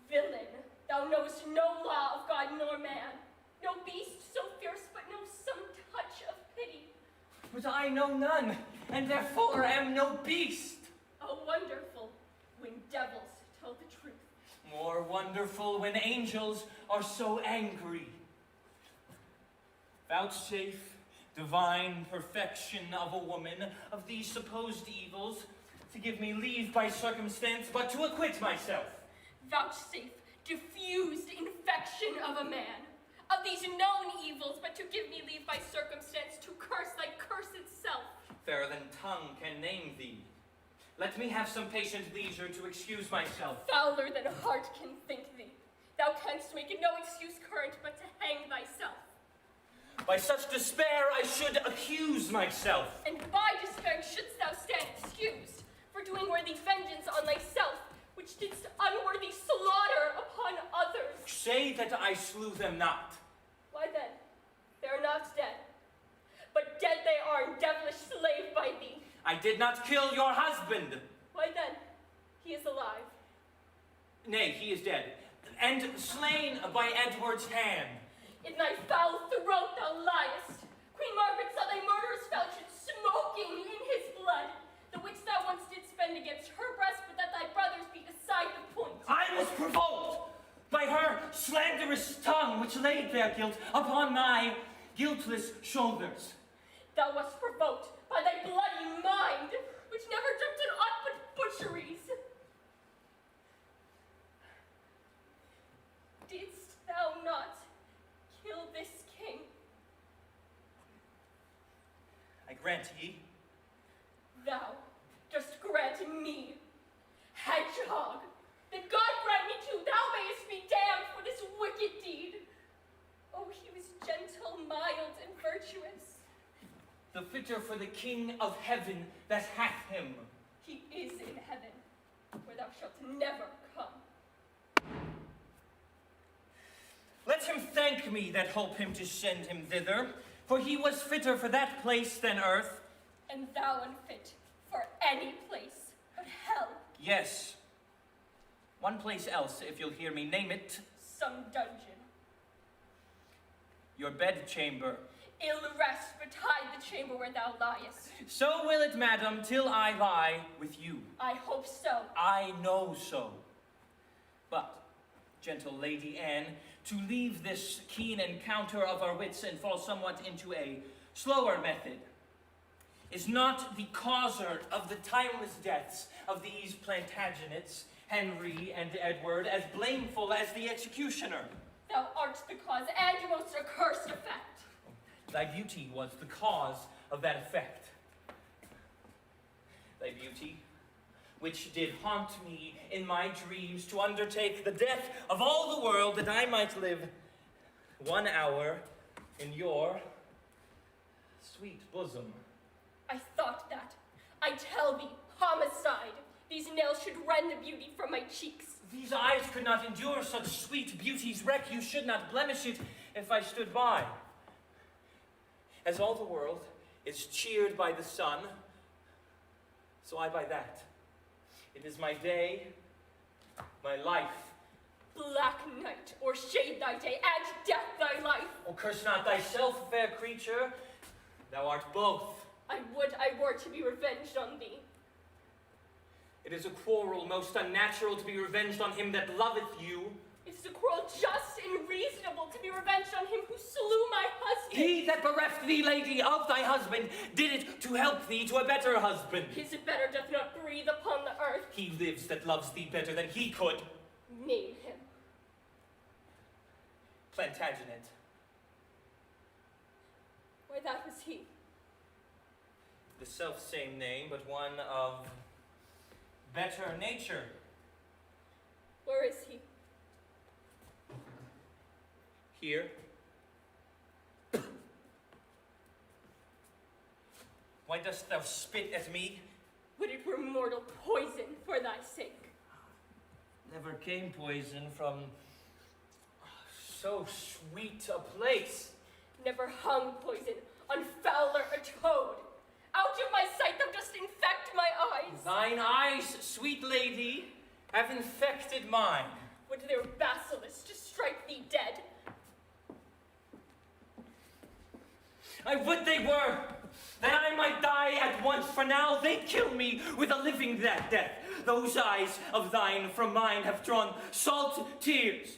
Villain, thou knowest no law of God nor man, no beast so fierce but knows some touch of pity. but I know none, and therefore am no beast. Oh, wonderful when devils tell the truth. More wonderful when angels are so angry. Vouchsafe, divine perfection of a woman, of these supposed evils, to give me leave by circumstance, but to acquit myself. Vouchsafe, diffused infection of a man, of these known evils, but to give me leave by circumstance to curse thy curse itself. Fairer than tongue can name thee. Let me have some patient leisure to excuse myself. Fouler than heart can think thee. Thou canst make no excuse current but to hang thyself. By such despair I should accuse myself. And by despair shouldst thou stand excused for doing worthy vengeance on thyself, which didst unworthy slaughter upon others. Say that I slew them not. Why then, they are not dead, but dead they are and devilish slave by thee. I did not kill your husband. Why then, he is alive. Nay, he is dead, and slain by Edward's hand. In thy foul throat thou liest. Queen Margaret saw thy murderous falchion smoking in his blood, the which thou once didst spend against her breast, but that thy brothers be beside the point. I was provoked by her slanderous tongue, which laid their guilt upon my guiltless shoulders. Thou wast provoked by thy bloody mind, which never dreamt on aught but butcheries. Didst thou not kill this king? I grant ye. Thou dost grant me, hedgehog, that God grant me too, thou mayest be damned for this wicked deed. Oh, he was gentle, mild, and virtuous. The fitter for the King of heaven that hath him. He is in heaven, where thou shalt never come. Let him thank me that hope him to send him thither, for he was fitter for that place than earth. And thou unfit for any place but hell. Yes. One place else, if you'll hear me name it. Some dungeon. Your bedchamber. Ill rest betide the chamber where thou liest. So will it, madam, till I lie with you. I hope so. I know so. But, gentle Lady Anne, to leave this keen encounter of our wits and fall somewhat into a slower method, is not the causer of the timeless deaths of these Plantagenets, Henry and Edward, as blameful as the executioner. Thou art the cause and most accursed effect. Thy beauty was the cause of that effect. Thy beauty, which did haunt me in my dreams to undertake the death of all the world that I might live 1 hour in your sweet bosom. I thought that. I tell thee, homicide. These nails should rend the beauty from my cheeks. These eyes could not endure such sweet beauty's wreck. You should not blemish it if I stood by. As all the world is cheered by the sun, so I by that. It is my day, my life. Black night, or shade thy day, and death thy life. Oh, curse not thyself, fair creature. Thou art both. I would I were to be revenged on thee. It is a quarrel most unnatural to be revenged on him that loveth you. It is a quarrel just and reasonable to be revenged on him who slew my husband. He that bereft thee, lady, of thy husband, did it to help thee to a better husband. His better doth not breathe upon the earth. He lives that loves thee better than he could. Name him. Plantagenet. Why, that was he. The self-same name, but one of better nature. Where is he? Here. Why dost thou spit at me? Would it were mortal poison for thy sake. Never came poison from so sweet a place. Never hung poison on fouler a toad. Out of my sight thou dost infect my eyes. Thine eyes, sweet lady, have infected mine. Would their basilisk to strike thee dead? I would they were, that I might die at once, for now they kill me with a living death. Those eyes of thine from mine have drawn salt tears,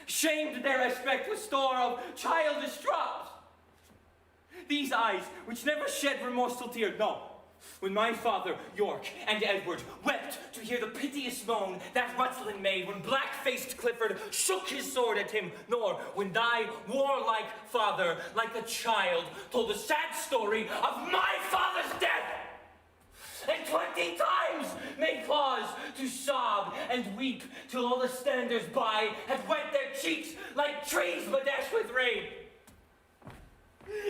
shamed their respect with store of childish drops. These eyes, which never shed remorseful tear, no. When my father, York, and Edward wept to hear the piteous moan that Rutland made when black-faced Clifford shook his sword at him, nor when thy warlike father, like a child, told the sad story of my father's death, and 20 times made pause to sob and weep till all the standers by had wet their cheeks like trees bedashed with rain.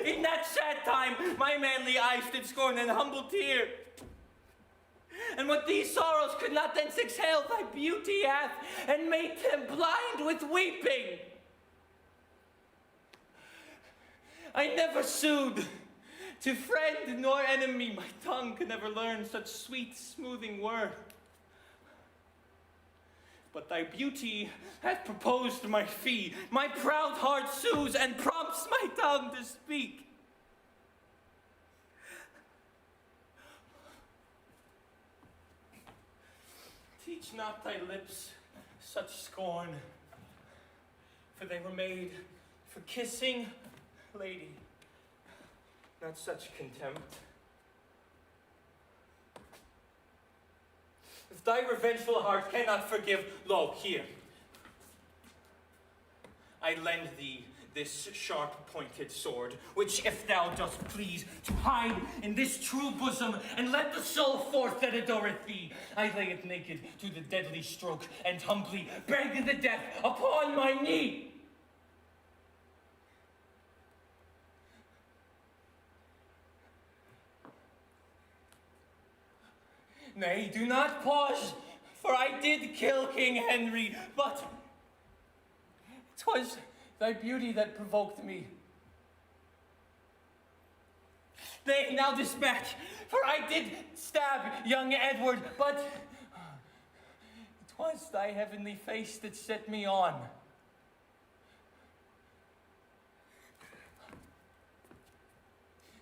In that sad time, my manly eyes did scorn an humble tear. And what these sorrows could not thence exhale, thy beauty hath, and made them blind with weeping. I never sued to friend nor enemy. My tongue could never learn such sweet, smoothing word. But thy beauty hath proposed my fee. My proud heart sues and prompts my tongue to speak. Teach not thy lips such scorn, for they were made for kissing, lady, not such contempt. If thy revengeful heart cannot forgive, lo, here. I lend thee this sharp-pointed sword, which if thou dost please to hide in this true bosom, and let the soul forth that adoreth thee, I lay it naked to the deadly stroke, and humbly beg the death upon my knee. Nay, do not pause, for I did kill King Henry, but 'twas thy beauty that provoked me. Nay, now dispatch, for I did stab young Edward, but 'twas thy heavenly face that set me on.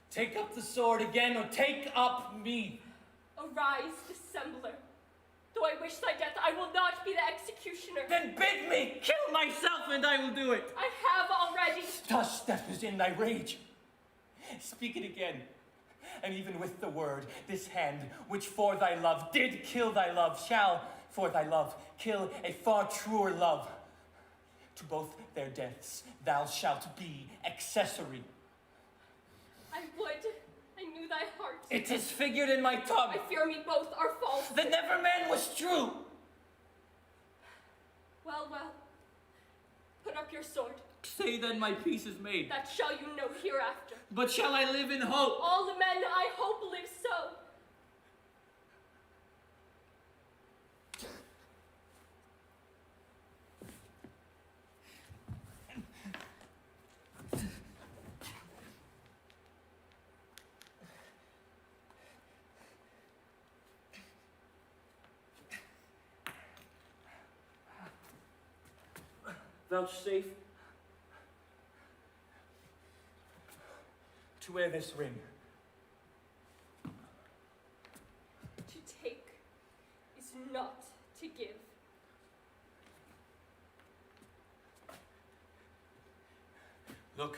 Take up the sword again, or take up me. Arise, dissembler. Though I wish thy death, I will not be the executioner. Then bid me kill myself, and I will do it. I have already. Thus that was in thy rage. Speak it again. And even with the word, this hand, which for thy love did kill thy love, shall, for thy love, kill a far truer love. To both their deaths thou shalt be accessory. I would. I knew thy heart. It is figured in my tongue. I fear me both are false. The never man was true. Well, well. Put up your sword. Say then my peace is made. That shall you know hereafter. But shall I live in hope? All the men I hope live so. Vouchsafe to wear this ring. To take is not to give. Look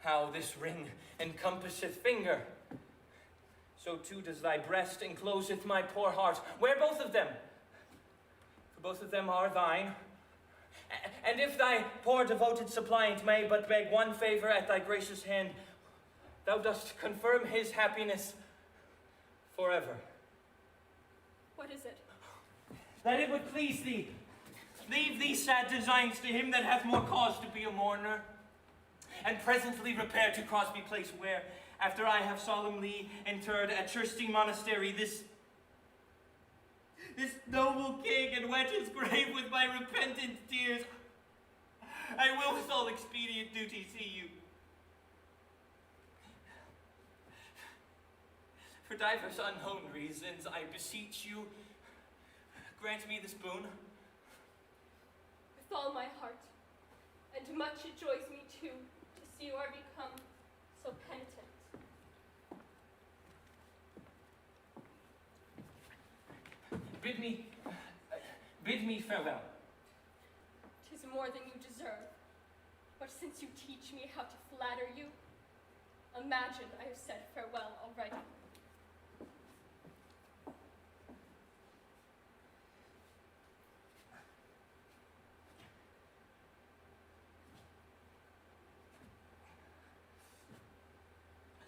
how this ring encompasseth finger. So too does thy breast encloseth my poor heart. Wear both of them, for both of them are thine. And if thy poor devoted suppliant may but beg one favor at thy gracious hand, thou dost confirm his happiness forever. What is it? That it would please thee, leave these sad designs to him that hath more cause to be a mourner, and presently repair to Crosby Place, where, after I have solemnly interred at Churstein Monastery this noble king, and wet his grave with my repentant tears, I will with all expedient duty see you. For divers unknown reasons, I beseech you, grant me this boon. With all my heart, and much it joys me too, to see you are become so bid me farewell. 'Tis more than you deserve. But since you teach me how to flatter you, imagine I have said farewell already.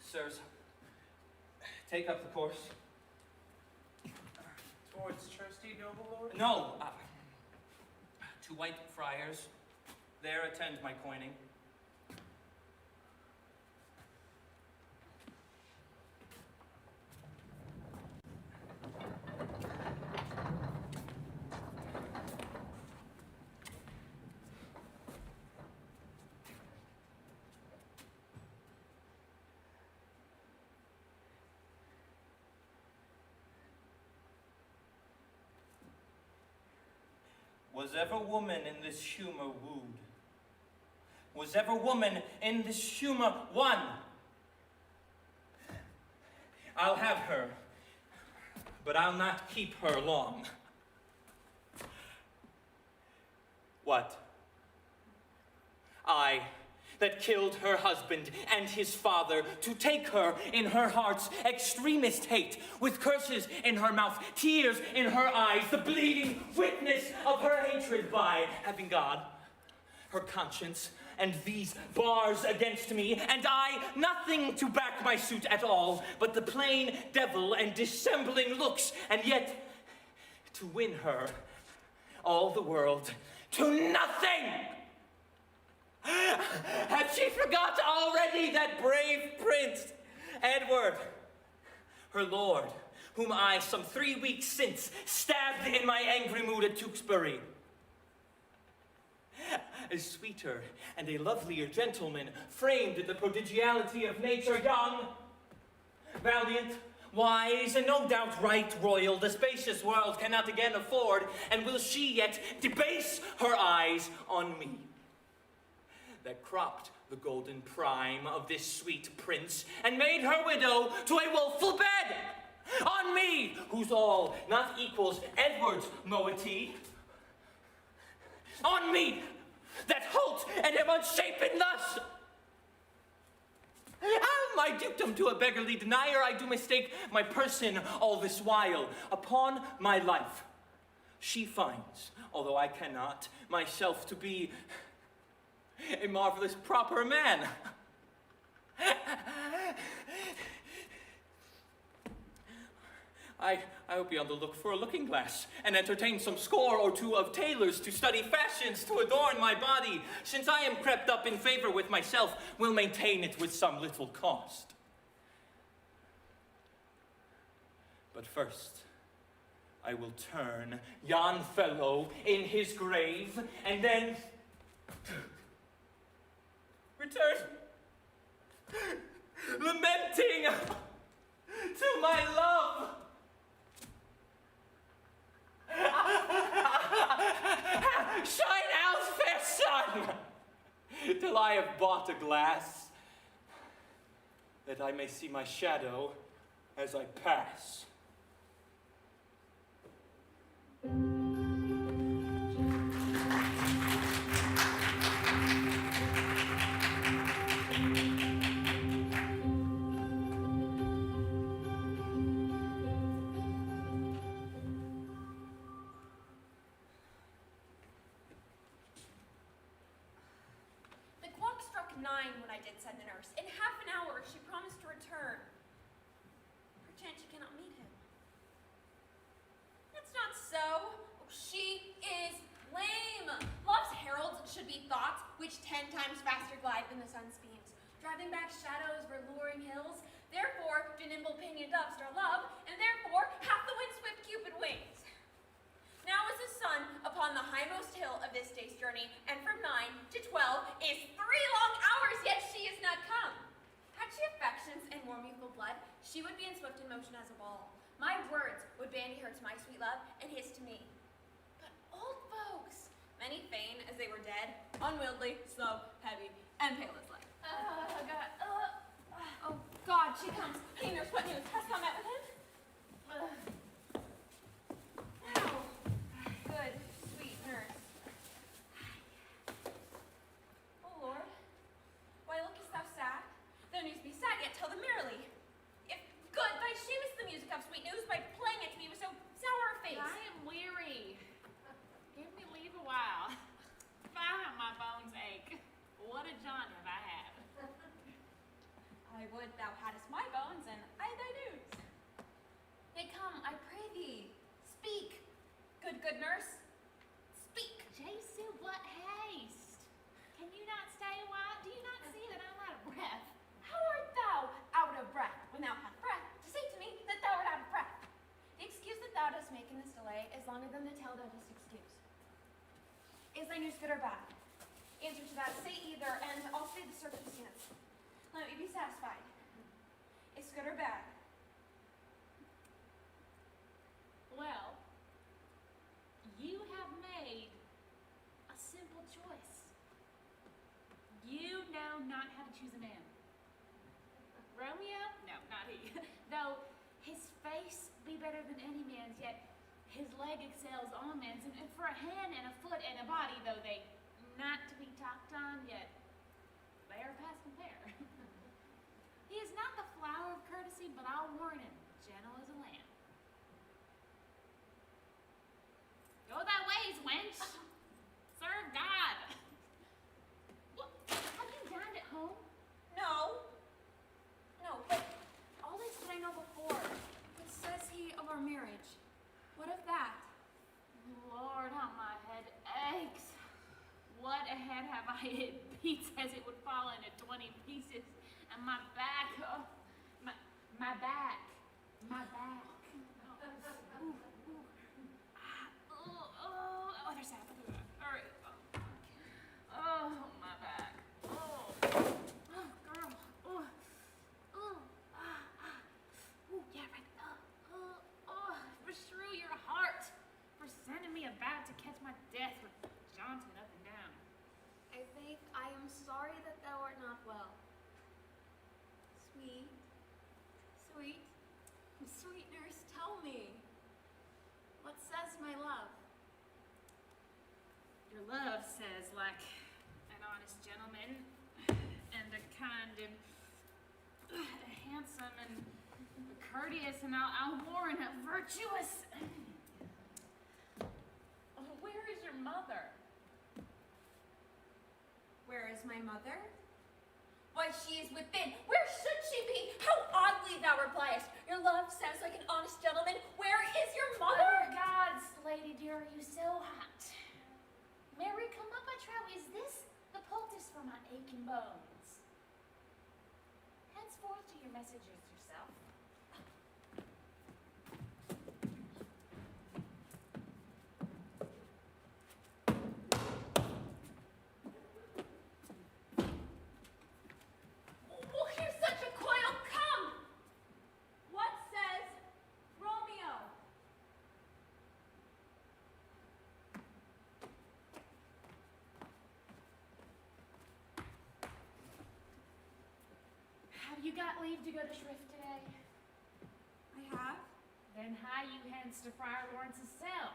Sirs, take up the course. Towards Chirsty, noble lord? No, to White Friars. There attend my coining. Was ever woman in this humor wooed? Was ever woman in this humor won? I'll have her, but I'll not keep her long. What? I, that killed her husband and his father, to take her in her heart's extremest hate, with curses in her mouth, tears in her eyes, the bleeding witness of her hatred by having God, her conscience, and these bars against me, and I nothing to back my suit at all, but the plain devil and dissembling looks, and yet to win her, all the world, to nothing! Had she forgot already that brave prince, Edward, her lord, whom I some 3 weeks since stabbed in my angry mood at Tewkesbury? A sweeter and a lovelier gentleman, framed in the prodigality of nature, young, valiant, wise, and no doubt right royal, the spacious world cannot again afford, and will she yet debase her eyes on me, that cropped the golden prime of this sweet prince, and made her widow to a woeful bed? On me, whose all not equals Edward's moiety. On me, that halt and am unshapen thus. My dukedom to a beggarly denier, I do mistake my person all this while. Upon my life, she finds, although I cannot, myself to be a marvelous proper man. I will be on the look for a looking glass, and entertain some score or two of tailors to study fashions to adorn my body, since I am crept up in favor with myself, will maintain it with some little cost. But first, I will turn yon fellow in his grave, and then return, lamenting to my love. Shine out, fair sun, till I have bought a glass, that I may see my shadow as I pass. Driving back shadows o'er luring hills, therefore do nimble pinioned doves draw love, and therefore hath the wind swift Cupid wings. Now is the sun upon the highmost hill of this day's journey, and from 9 to 12 is 3 long hours, yet she is not come. Had she affections and warm youthful blood, she would be in swift in motion as a ball. My words would bandy her to my sweet love, and his to me. But old folks, many fain as they were dead, unwieldy, slow, heavy, and pale as light. Oh God, she comes. King nurse, what news? Hast thou met with him? Now, good. would thou hadst my bones, and I thy news. Yet come, I pray thee, speak, good nurse, speak. Jason, what haste? Can you not stay a while? Do you not see that I'm out of breath? How art thou out of breath, when thou hast breath, to say to me that thou art out of breath? The excuse that thou dost make in this delay is longer than the tale thou dost excuse. Is thy news good or bad? Answer to that, say either, and I'll say the circumstance. Let me be satisfied. Is good or bad? Well, you have made a simple choice. You know not how to choose a man. Romeo? No, not he. Though his face be better than any man's, yet his leg excels all men's, and for a hand and a foot and a body, though they not to be talked on, yet they are past compare. He is not the flower of courtesy, but I'll warn him, gentle as a lamb. Go thy ways, wench. Serve God. What? Have you dined at home? No, but all this that I know before. What says he of our marriage? What of that? Lord, how my head aches. What a head have I? It beats as it would fall into 20 pieces. And my back, oh, my back. Ooh, ooh. Other side. All right. Oh, my back. Oh, girl. Yeah, right. Beshrew your heart for sending me about to catch my death with jaunting up and down. I think I am sorry that thou art not well. Sweet nurse, tell me. What says my love? Your love says, like an honest gentleman, and a kind and handsome and courteous, and I'll warn, a virtuous. Where is your mother? Where is my mother? Why, she is within. Where should she be? How oddly thou repliest. Your love sounds like an honest gentleman. Where is your mother? Oh, gods, lady dear, are you so hot? Mary, come up, I trow. Is this the poultice for my aching bones? Henceforth to your messages yourself. You got leave to go to Shrift today? I have. Then hie you hence to Friar Lawrence's cell.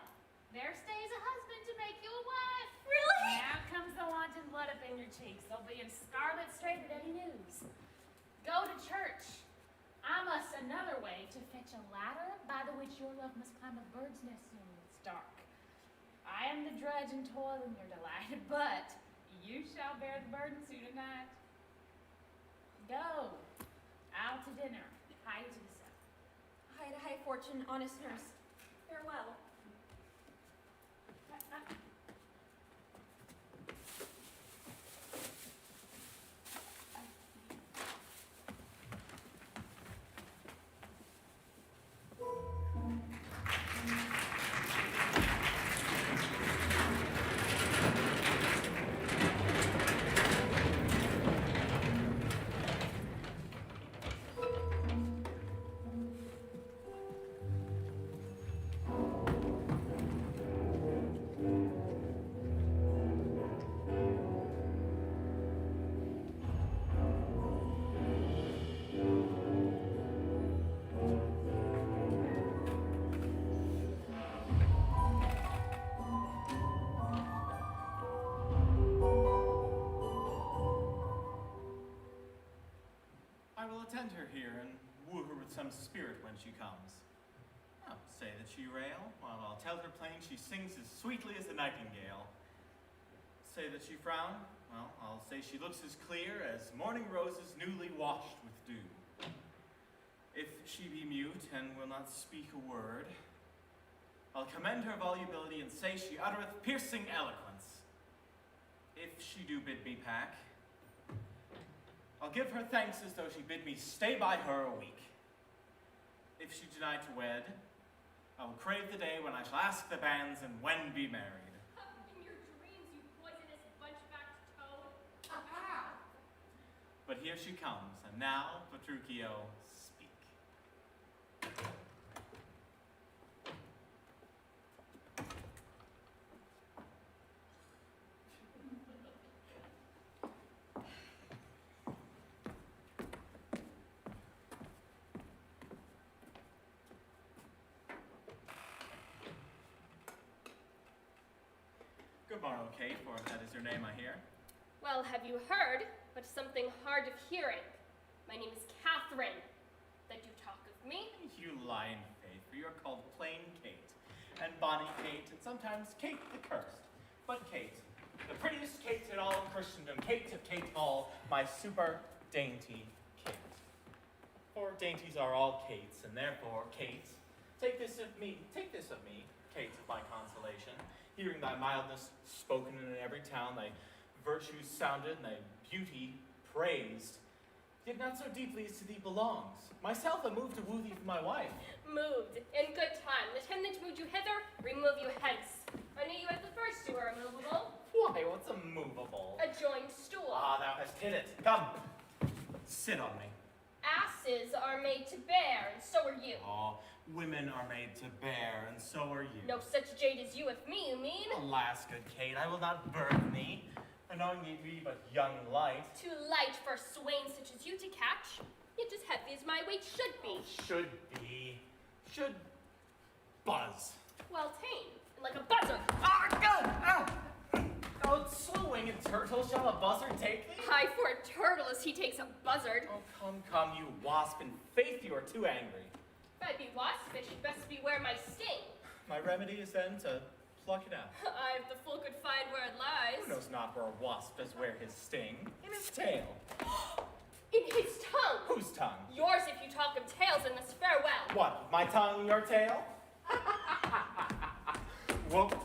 There stays a husband to make you a wife. Really? Now comes the wanton blood up in your cheeks. They'll be in scarlet straight at any news. Go to church. I must another way to fetch a ladder by the which your love must climb a bird's nest soon when it's dark. I am the drudge and toil in your delight, but you shall bear the burden soon at night. Go. Out to dinner. Hie to the cell. Hie to high fortune, honest nurse. Farewell. I will attend her here and woo her with some spirit when she comes. Oh, say that she rail, while I'll tell her plain she sings as sweetly as the nightingale. Say that she frown, Well, I'll say she looks as clear as morning roses newly washed with dew. If she be mute and will not speak a word, I'll commend her volubility and say she uttereth piercing eloquence. If she do bid me pack, I'll give her thanks as though she bid me stay by her a week. If she deny to wed, I will crave the day when I shall ask the banns and when be married. In your dreams, you poisonous bunchbacked toad. But here she comes, and now, Petruchio, speak. Good morrow, Kate, for that is your name, I hear. Well, have you heard, but something hard of hearing? My name is Catherine. That you talk of me? You lie in faith, for you're called plain Kate, and bonny Kate, and sometimes Kate the Cursed. But Kate, the prettiest Kate in all Christendom, Kate of Kate Hall, my super dainty Kate. For dainties are all Kates, and therefore, Kate, take this of me, Kate of my consolation, hearing thy mildness spoken in every town, thy virtues sounded, and thy beauty praised, yet not so deeply as to thee belongs. Myself am moved to woo thee for my wife. Moved. In good time. The time that moved you hither, remove you hence. I knew you as the first who were immovable. Why, what's a movable? A joined stool. Ah, thou hast hit it. Come, sit on me. Asses are made to bear, and so are you. Oh, women are made to bear, and so are you. No such jade as you with me, you mean? Alas, good Kate, I will not burden thee, knowing thee be but young light. Too light for a swain such as you to catch, yet as heavy as my weight should be. Should be. Should buzz. Well tame, and like a buzzard. Oh, slow-winged turtle, shall a buzzard take thee? High for a turtle as he takes a buzzard. Oh, come, you wasp, in faith you are too angry. If I be waspish, best beware my sting. My remedy is then to pluck it out. I have the fool could find where it lies. Who knows not where a wasp does wear his sting? In his tail. In his tongue. Whose tongue? Yours if you talk of tails in this farewell. What, my tongue, your tail? Whoop.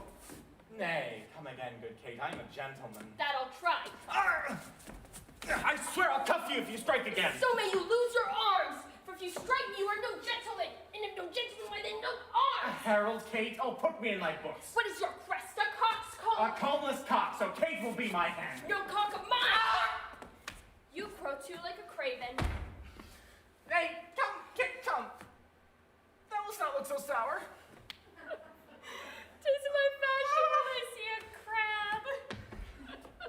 Nay, come again, good Kate, I am a gentleman. That I'll try. I swear I'll cuff you if you strike again. So may you lose your arms, for if you strike me, you are no gentleman, and if no gentleman, why then no arms. Herald, Kate, oh, put me in thy books. What is your crest, a cock's comb? A combless cock, so Kate will be my hand. No cock of mine! You crow too like a craven. Hey, come, Kate, come. That must not look so sour. 'Tis my fashion when I see a crab.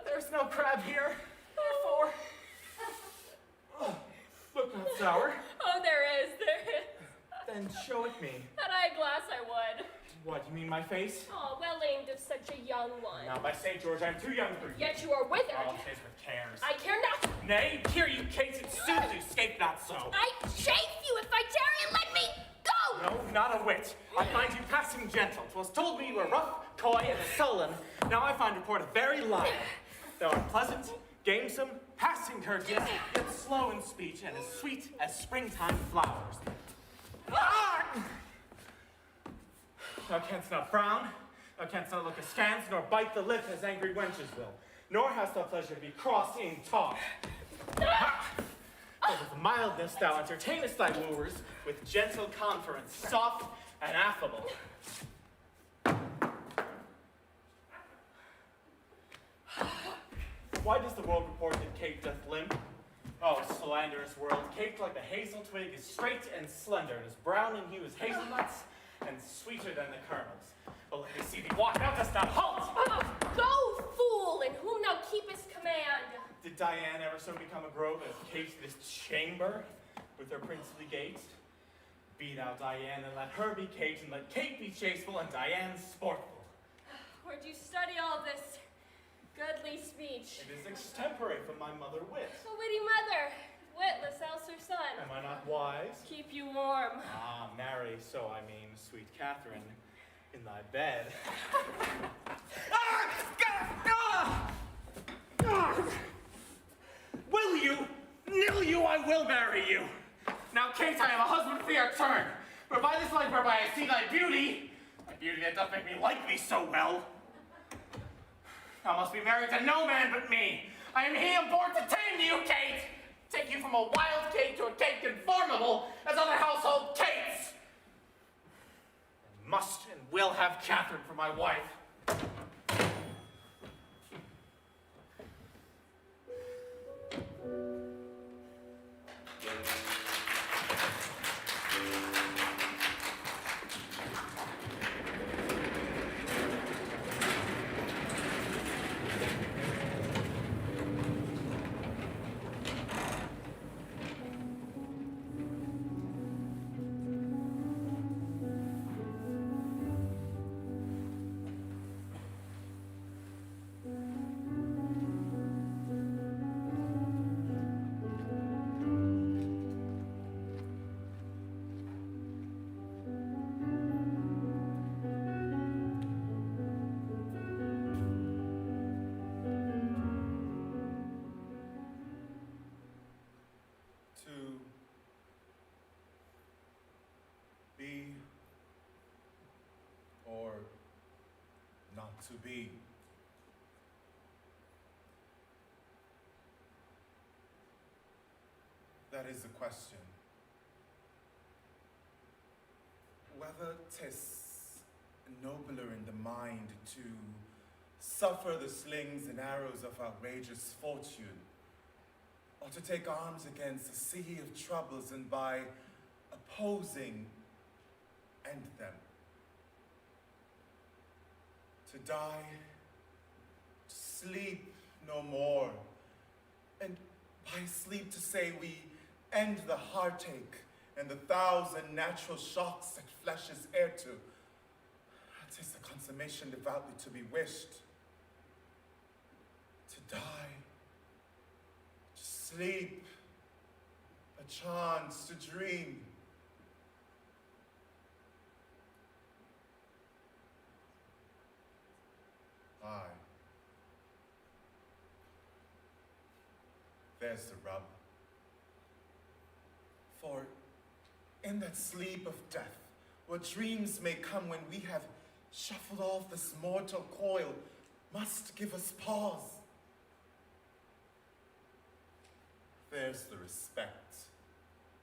There's no crab here, therefore. Oh, look not sour. Oh, there is. Then show it me. Had I a glass, I would. What, you mean my face? Oh, well aimed of such a young one. Now, by St. George, I'm too young for you. Yet you are withered. Oh, tis with cares. I care not. Nay, hear you, Kate, it soothes you, scape not so. I chafe you if I tarry and let me go! No, not a whit. I find you passing gentle. 'Twas told me you were rough, coy, and sullen. Now I find report a very liar. Thou art pleasant, gamesome, passing courteous, yet slow in speech, and as sweet as springtime flowers. Ah! Thou canst not frown, thou canst not look askance, nor bite the lip as angry wenches will. Nor hast thou pleasure to be cross in talk. But with mildness thou entertainest thy wooers, with gentle conference, soft and affable. Why does the world report that Kate doth limp? Oh, slanderous world, Kate like the hazel twig is straight and slender, and as brown in hue as hazelnuts, and sweeter than the kernels. But let me see thee walk, thou dost not halt! Go, fool, in whom thou keepest command. Did Diane ever so become a grove as Kate this chamber, with her princely gate? Be thou Diane, and let her be Kate, and let Kate be chasteful, and Diane sportful. Where'd you study all this goodly speech? It is extempore from my mother wit. A witty mother, witless else her son. Am I not wise? Keep you warm. Ah, marry, so I mean, sweet Catherine, in thy bed. Will you? Nill you, I will marry you. Now, Kate, I have a husband for your turn. For by this light whereby I see thy beauty that doth make me like thee so well, thou must be married to no man but me. I am he born to tame you, Kate. Take you from a wild Kate to a Kate conformable as other household Kates. I must and will have Catherine for my wife. To be. That is the question. Whether 'tis nobler in the mind to suffer the slings and arrows of outrageous fortune, or to take arms against a sea of troubles and by opposing end them. To die, to sleep no more, and by sleep to say we end the heartache and the thousand natural shocks that flesh is heir to. That is the consummation devoutly to be wished. To die, to sleep, a chance to dream. Aye. There's the rub. For in that sleep of death, where dreams may come when we have shuffled off this mortal coil, must give us pause. There's the respect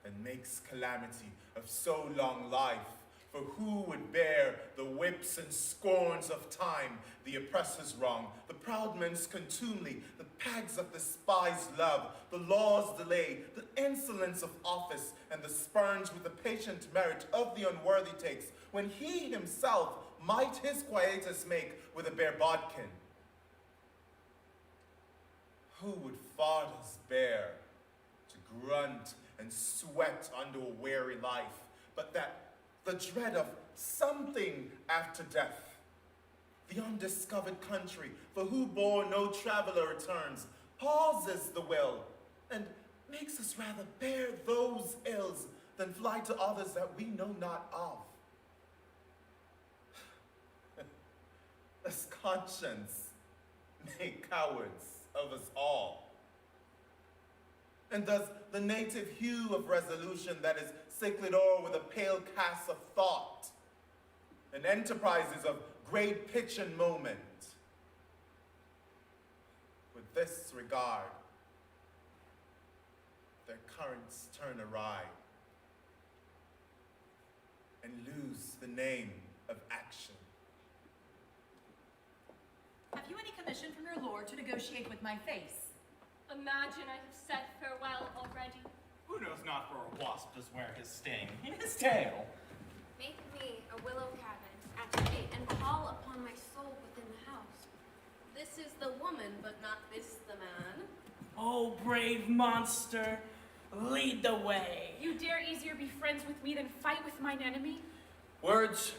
that makes calamity of so long life. For who would bear the whips and scorns of time, the oppressor's wrong, the proud man's contumely, the pags of the spy's love, the law's delay, the insolence of office, and the spurns with the patient merit of the unworthy takes, when he himself might his quietus make with a bare bodkin? Who would fathers bear to grunt and sweat under a weary life, but that the dread of something after death, the undiscovered country, for who bore no traveler returns, pauses the will, and makes us rather bear those ills than fly to others that we know not of. Does conscience make cowards of us all? And does the native hue of resolution that is cicled o'er with a pale cast of thought, and enterprises of great pitch and moment, with this regard, their currents turn awry, and lose the name of action. Have you any commission from your lord to negotiate with my face? Imagine I have said farewell already. Who knows not where a wasp does wear his sting in his tail? Make me a willow cabin at your gate and call upon my soul within the house. This is the woman, but not this the man. Oh, brave monster, lead the way. You dare easier be friends with me than fight with mine enemy? Words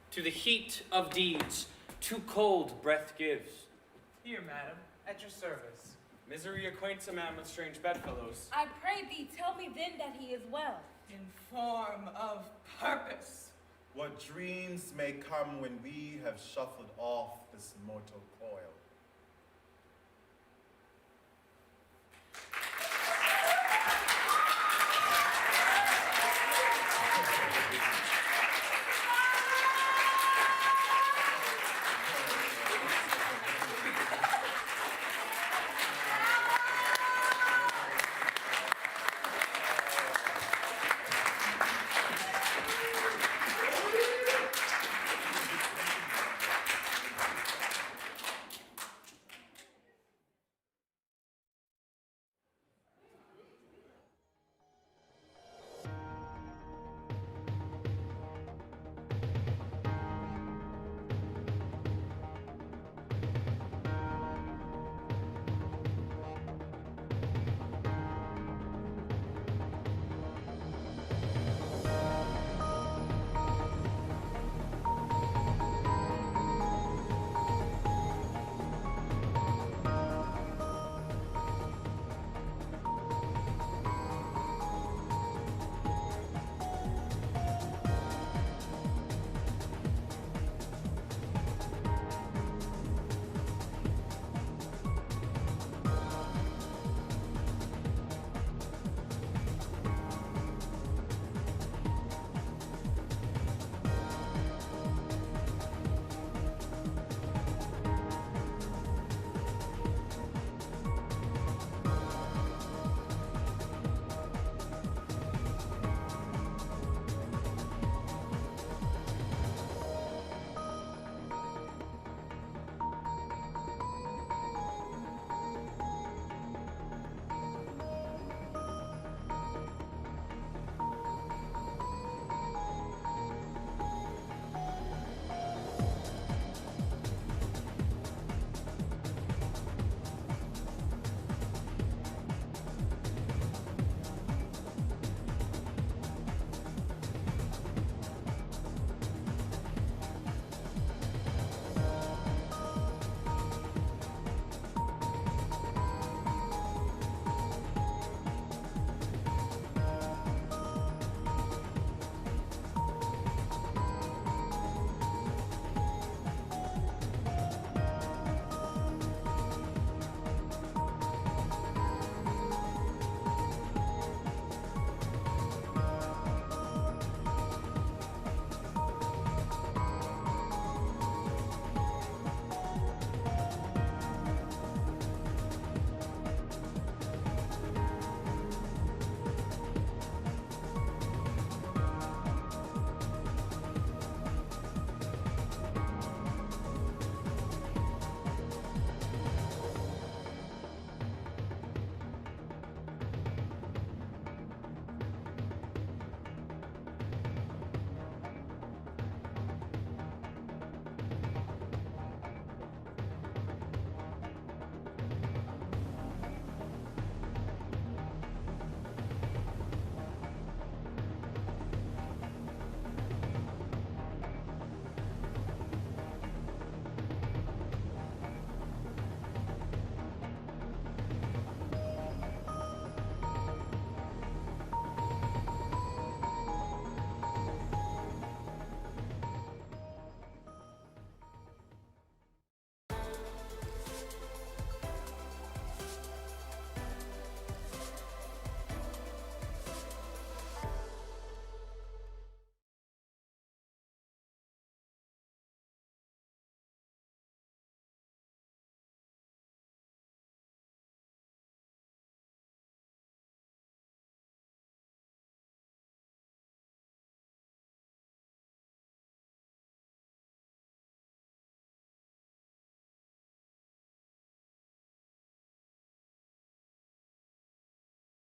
to the heat of deeds, too cold breath gives. Here, madam, at your service. Misery acquaints a man with strange bedfellows. I pray thee, tell me then that he is well. In form of purpose. What dreams may come when we have shuffled off this mortal coil?